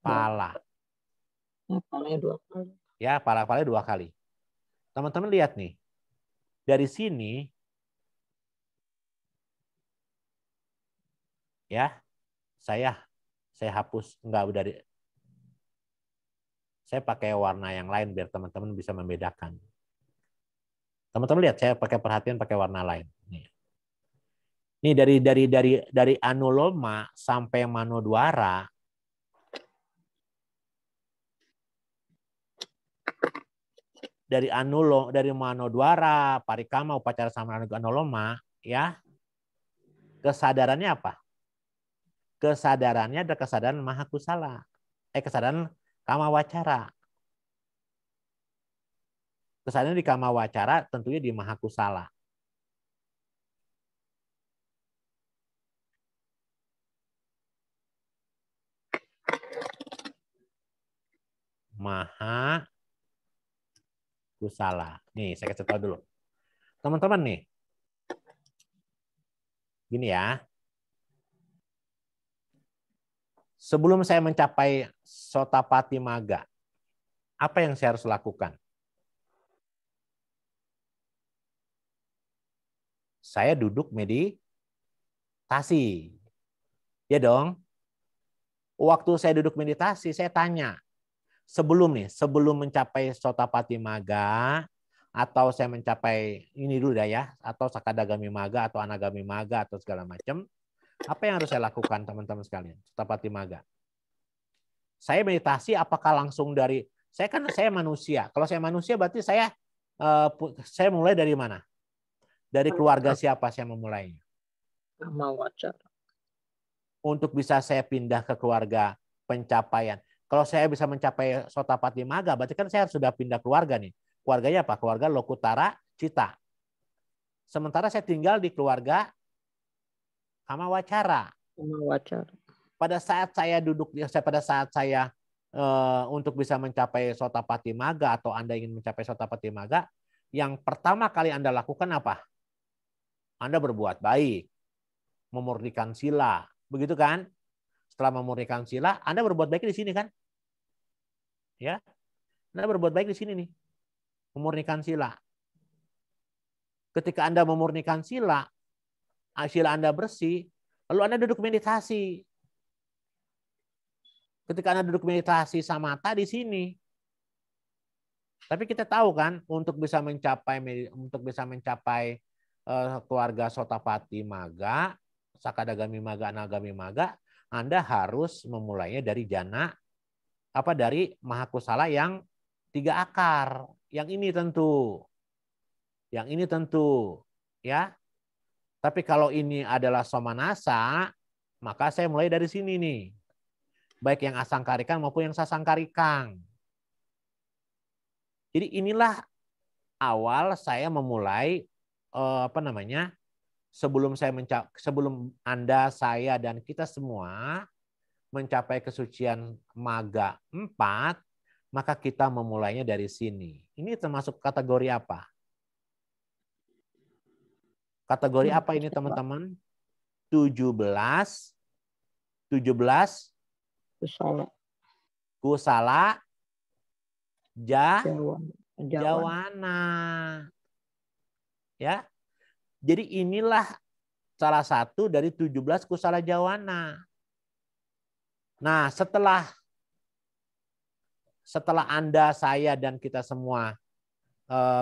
S4: Palanya 2 kali.
S1: Ya, pala-palanya 2 kali. Teman-teman lihat nih. Dari sini ya, saya hapus enggak dari saya pakai warna yang lain biar teman-teman bisa membedakan. Teman-teman lihat, saya pakai perhatian pakai warna lain. Ini dari anuloma sampai manodwara. Dari manodwara, parikama, upacara sama anuloma, ya. Kesadarannya apa? Kesadarannya ada kesadaran mahakusala. Kesadaran kama wacara. Kesadaran di kama wacara tentunya di mahakusala. Maha kusala. Nih, saya kasih tahu dulu. Teman-teman nih. Gini ya. Sebelum saya mencapai sotapati maga, apa yang saya harus lakukan? Saya duduk meditasi. Ya dong. Waktu saya duduk meditasi, saya tanya, sebelum mencapai sotapati maga, atau saya mencapai ini dulu dah ya, atau sakadagami maga, atau anagami maga, atau segala macam, apa yang harus saya lakukan teman-teman sekalian? Sotapati maga. Saya meditasi apakah langsung dari, saya manusia. Kalau saya manusia berarti saya mulai dari mana? Dari keluarga siapa saya memulainya?
S4: Kama wacara.
S1: Untuk bisa saya pindah ke keluarga pencapaian. Kalau saya bisa mencapai sotapati maga, berarti kan saya sudah pindah keluarga nih. Keluarganya apa? Keluarga lokutara cita. Sementara saya tinggal di keluarga kama wacara. Pada saat saya untuk bisa mencapai sotapati maga atau Anda ingin mencapai sotapati maga, yang pertama kali Anda lakukan apa? Anda berbuat baik, memurnikan sila, begitu kan? Setelah memurnikan sila, Anda berbuat baik di sini kan? Ya, Anda berbuat baik di sini nih, memurnikan sila. Ketika Anda memurnikan sila Anda bersih, lalu Anda duduk meditasi. Ketika Anda duduk meditasi samatha di sini. Tapi kita tahu kan, untuk bisa mencapai keluarga sotapati maga, sakadagami maga, anagami maga, Anda harus memulainya dari jana, dari mahakusala yang 3 akar. Yang ini tentu, ya. Tapi kalau ini adalah somanasa, maka saya mulai dari sini nih. Baik yang asangkarikang maupun yang sasangkarikang. Jadi inilah awal saya memulai sebelum Anda, saya, dan kita semua mencapai kesucian maga 4, maka kita memulainya dari sini. Ini termasuk kategori apa? Kategori apa ini teman-teman? 17 kusala jawana. Ya. Jadi inilah salah satu dari 17 kusala jawana. Nah, setelah Anda, saya, dan kita semua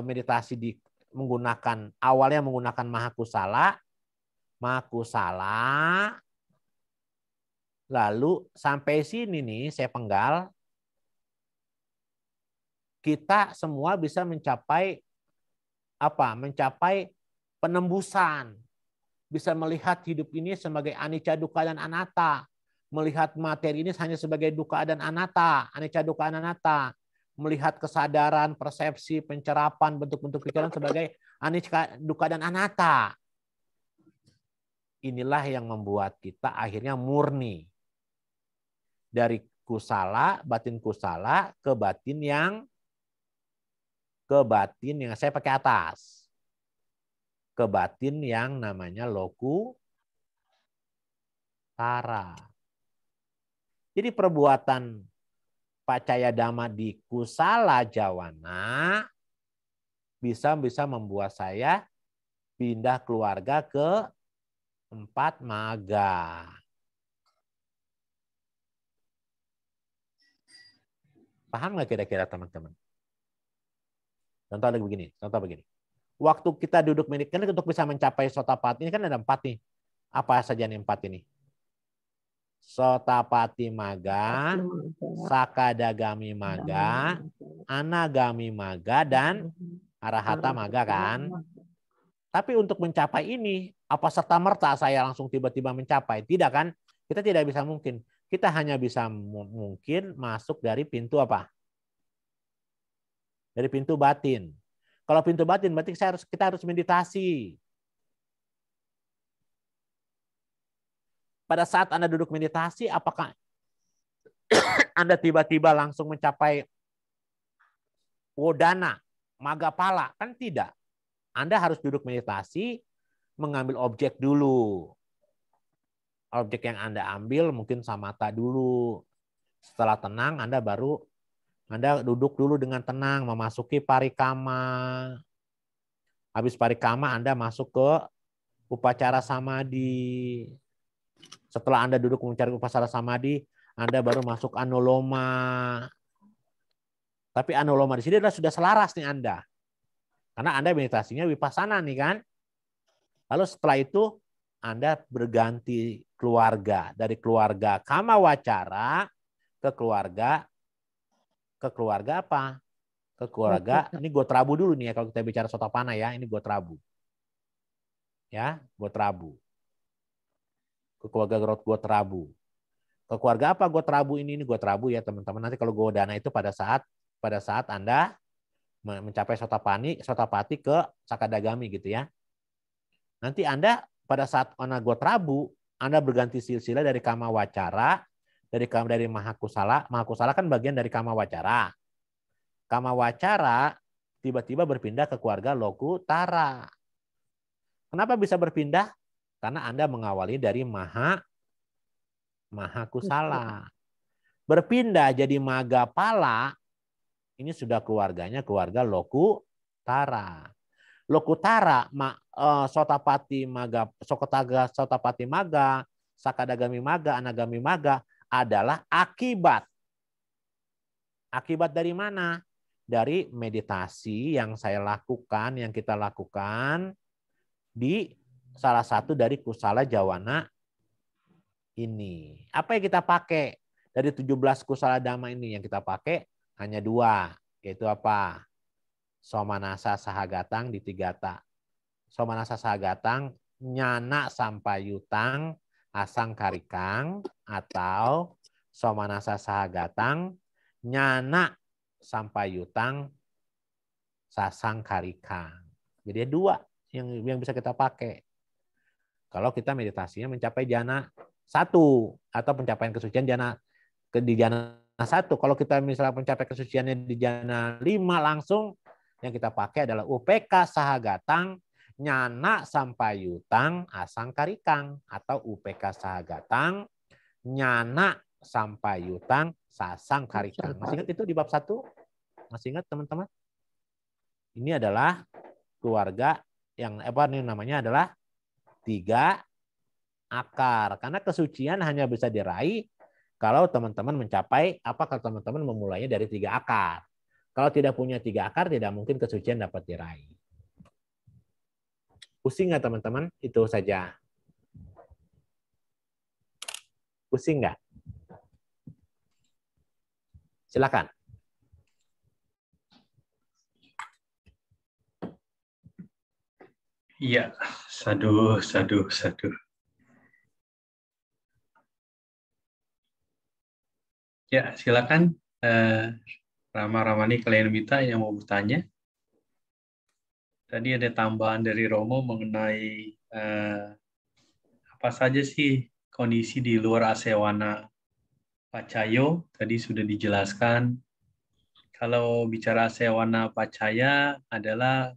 S1: meditasi menggunakan awalnya menggunakan mahakusala, lalu sampai sini nih saya penggal, kita semua bisa mencapai apa? Mencapai penembusan. Bisa melihat hidup ini sebagai anicca, dukkha, dan anatta. Melihat materi ini hanya sebagai dukkha dan anatta, anicca, dukkha, anatta. Melihat kesadaran, persepsi, pencerapan, bentuk-bentuk pikiran sebagai anicca, dukkha, dan anatta. Inilah yang membuat kita akhirnya murni. Dari kusala, batin kusala ke batin yang saya pakai atas. Ke batin yang namanya loku tara. Jadi perbuatan pacaya dhamma di kusala jawana bisa membuat saya pindah keluarga ke 4 maga. Paham nggak kira-kira teman-teman? Contoh begini. Waktu kita duduk meditasi untuk bisa mencapai sotapati ini kan ada 4 nih. Apa saja nih 4 ini? Sotapati maga, sakadagami maga, anagami maga, dan arahata maga kan. Tapi untuk mencapai ini, apa serta-merta saya langsung tiba-tiba mencapai? Tidak kan? Kita tidak bisa mungkin. Kita hanya bisa mungkin masuk dari pintu apa? Dari pintu batin. Kalau pintu batin berarti kita harus meditasi. Pada saat Anda duduk meditasi, apakah Anda tiba-tiba langsung mencapai wodana, magapala? Kan tidak. Anda harus duduk meditasi, mengambil objek dulu. Objek yang Anda ambil mungkin samatha dulu. Setelah tenang, Anda duduk dulu dengan tenang, memasuki parikama. Habis parikama, Anda masuk ke upacara samadhi. Setelah Anda duduk mencari upacara samadhi, Anda baru masuk anuloma. Tapi anuloma di sini adalah sudah selaras nih Anda. Karena Anda meditasinya vipassana nih kan. Lalu setelah itu Anda berganti keluarga. Dari keluarga kama wacara ke keluarga apa? Ke keluarga, ini gotrabu dulu nih ya kalau kita bicara sotapanna ya, ini gotrabu. Ya, gotrabu. Ke keluarga gotrabu. Ke keluarga apa gotrabu ini? Ini gotrabu ya teman-teman. Nanti kalau godana itu pada saat Anda mencapai sotapati ke sakadagami gitu ya. Nanti Anda pada saat Anda gotrabu, Anda berganti silsilah dari kama wacara, dari mahakusala. Mahakusala kan bagian dari kama wacara. Kama wacara tiba-tiba berpindah ke keluarga loku tara. Kenapa bisa berpindah? Karena Anda mengawali dari mahakusala. Berpindah jadi magapala, ini sudah keluarga loku tara. Loku tara, sotapati maga, sotapati maga, sakadagami maga, anagami maga adalah akibat. Akibat dari mana? Dari meditasi yang saya lakukan, yang kita lakukan di salah satu dari kusala jawana ini. Apa yang kita pakai? Dari 17 kusala dhamma ini yang kita pakai hanya 2. Yaitu apa? Somanasa sahagatang ditigata. Somanasa sahagatang nyana sampayutang asang karikang, atau somanasa sahagatang nyana sampayutang sasang karikang. Jadi 2 yang bisa kita pakai. Kalau kita meditasinya mencapai jana 1 atau pencapaian kesucian di jana 1. Kalau kita misalnya mencapai kesuciannya di jana 5 langsung, yang kita pakai adalah upeka sahagatang nyana sampayutang asang karikang, atau upeka sahagatang nyana sampayutang sasang karikang. Masih ingat itu di bab 1? Masih ingat teman-teman? Ini adalah keluarga yang ini namanya adalah 3 akar. Karena kesucian hanya bisa diraih kalau teman-teman mencapai kalau teman-teman memulainya dari 3 akar. Kalau tidak punya 3 akar, tidak mungkin kesucian dapat diraih. Pusing nggak teman-teman? Itu saja. Pusing nggak? Silakan.
S2: Iya, sadu. Ya, silakan. Rama Ramani kalian minta yang mau bertanya. Tadi ada tambahan dari Romo mengenai apa saja sih kondisi di luar Asewana Pacayo. Tadi sudah dijelaskan. Kalau bicara Asewana Pacaya adalah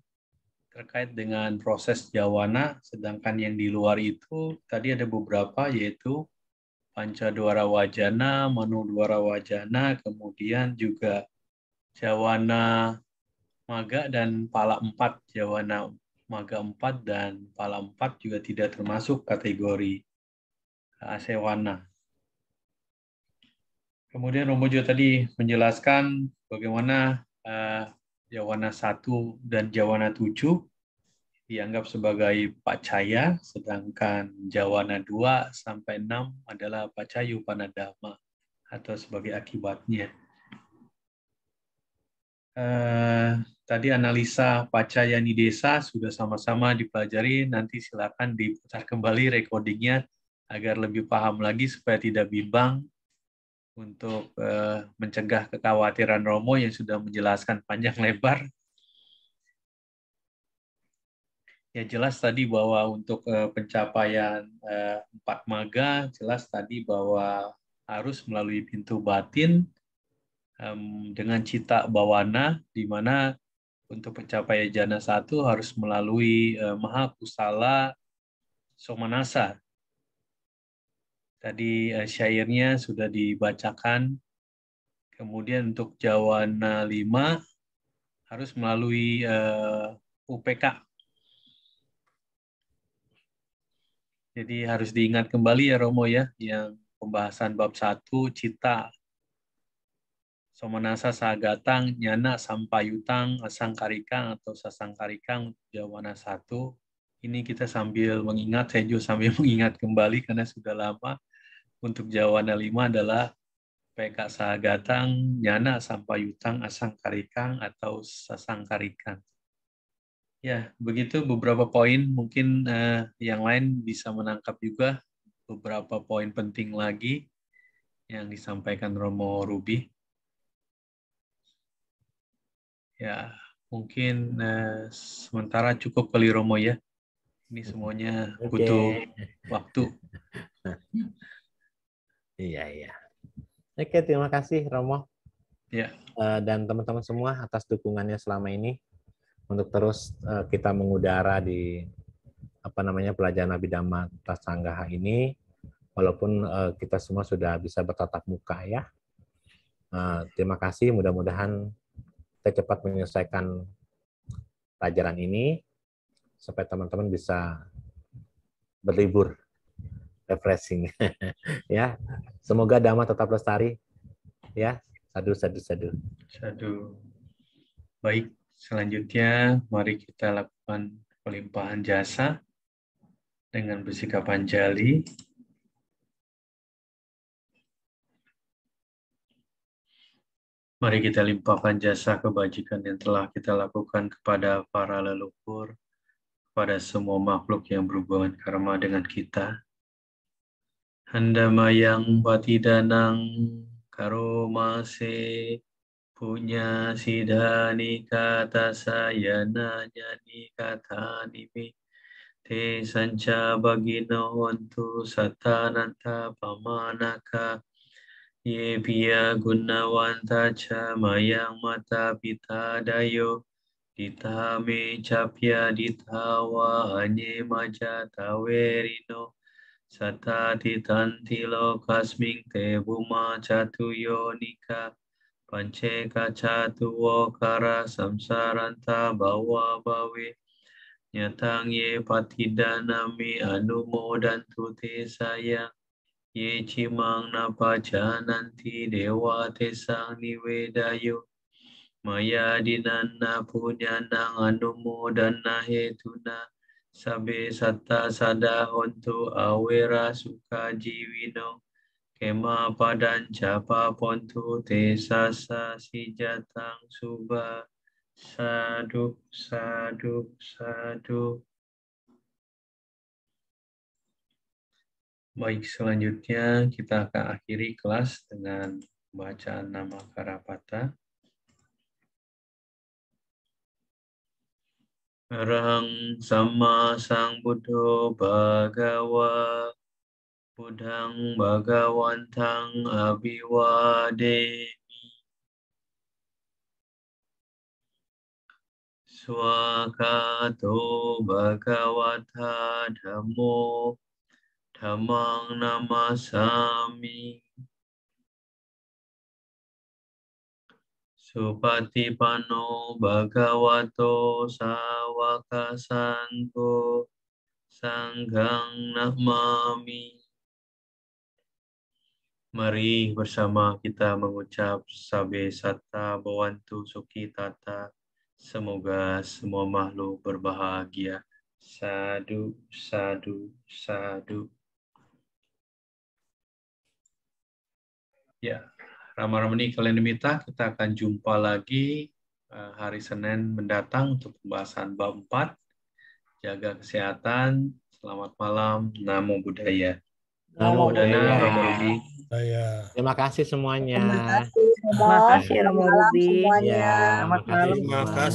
S2: terkait dengan proses jawana, sedangkan yang di luar itu tadi ada beberapa, yaitu Pancadwara Wajana, Manudwara Wajana, kemudian juga Jawana Maga dan Pala 4. Jawana Maga 4 dan Pala 4 juga tidak termasuk kategori Asewana. Kemudian Romo juga tadi menjelaskan bagaimana Jawana 1 dan Jawana 7 dianggap sebagai Pacaya, sedangkan Jawana 2 sampai 6 adalah Pacayu Panadama atau sebagai akibatnya. Tadi analisa Pacaya Nidesa sudah sama-sama dipelajari, nanti silakan diputar kembali recordingnya agar lebih paham lagi supaya tidak bimbang untuk mencegah kekhawatiran Romo yang sudah menjelaskan panjang lebar. Ya jelas tadi bahwa untuk pencapaian 4 maga, jelas tadi bahwa harus melalui pintu batin dengan cita bawana, di mana untuk pencapaian jana 1 harus melalui Maha Kusala Somanasa. Tadi syairnya sudah dibacakan. Kemudian untuk Jawana 5 harus melalui UPK. Jadi harus diingat kembali ya Romo ya, yang pembahasan bab 1, cita, somanasa sagatang, nyana sampayutang, asangkarikang atau sasangkarikang, Jawana 1. Ini kita sambil mengingat, saya juga sambil mengingat kembali karena sudah lama. Untuk Jawana 5 adalah PK sagatang, nyana sampayutang, asangkarikang atau sasangkarikang. Ya, begitu beberapa poin. Mungkin yang lain bisa menangkap juga beberapa poin penting lagi yang disampaikan Romo Ruby. Ya, mungkin sementara cukup kali Romo ya. Ini semuanya butuh waktu.
S1: Iya. Oke, terima kasih Romo.
S2: Ya.
S1: Dan teman-teman semua atas dukungannya selama ini untuk terus kita mengudara di pelajaran Abhidhamma Prasanggaha ini, walaupun kita semua sudah bisa bertatap muka ya. Terima kasih, mudah-mudahan kita cepat menyelesaikan pelajaran ini supaya teman-teman bisa berlibur, refreshing. Ya, semoga Dhamma tetap lestari. Ya, sadu.
S2: Sadu. Baik. Selanjutnya, mari kita lakukan pelimpahan jasa dengan bersikap anjali. Mari kita limpahkan jasa kebajikan yang telah kita lakukan kepada para leluhur, kepada semua makhluk yang berhubungan karma dengan kita. Handamayang patidanang karomase punya sidhani kata sayana nyani kata nimi te sanca bagino hontu satananta pamanaka ye piya gunawanta ca mayang mata pita dayo ditame capya ditawa anye maja tawerino sata titanti lokasming te buma catuyo nika Pance kacatu wokara samsaranta bawa bawe nyatang ye patidanami anumodantu te sayang ye cimang napa jananti dewa te sang niwedayo
S5: Maya dinana punyanang anumodana hetuna sabe satta sada hontu awera suka jiwino kema padanca papontu te sasa sijatang suba. Sadu, sadu, sadu. Baik, selanjutnya kita akan akhiri kelas dengan bacaan nama Karapata. Arahang Sama Sang Buddho Bhagawa Buddhang Bhagawantang Abhiwademi Swakato Bhagavata Dhammo Dhammang Namasami Supatipanno Bhagavato Sawaka Sangho Sanghang Namami. Mari bersama kita mengucap Sabe Satta Bhavantu Sukhitata. Semoga semua makhluk berbahagia. Sadu, sadu, sadu. Ya, Rama-Ramani kalian dimita, kita akan jumpa lagi hari Senin mendatang untuk pembahasan bab 4. Jaga kesehatan. Selamat malam. Namo Buddhaya.
S1: Namo Buddhaya.
S5: Romo Ruby.
S1: Terima kasih semuanya.
S4: Terima kasih Romo Ruby.
S1: Ya,
S4: Selamat malam.
S1: terima kasih.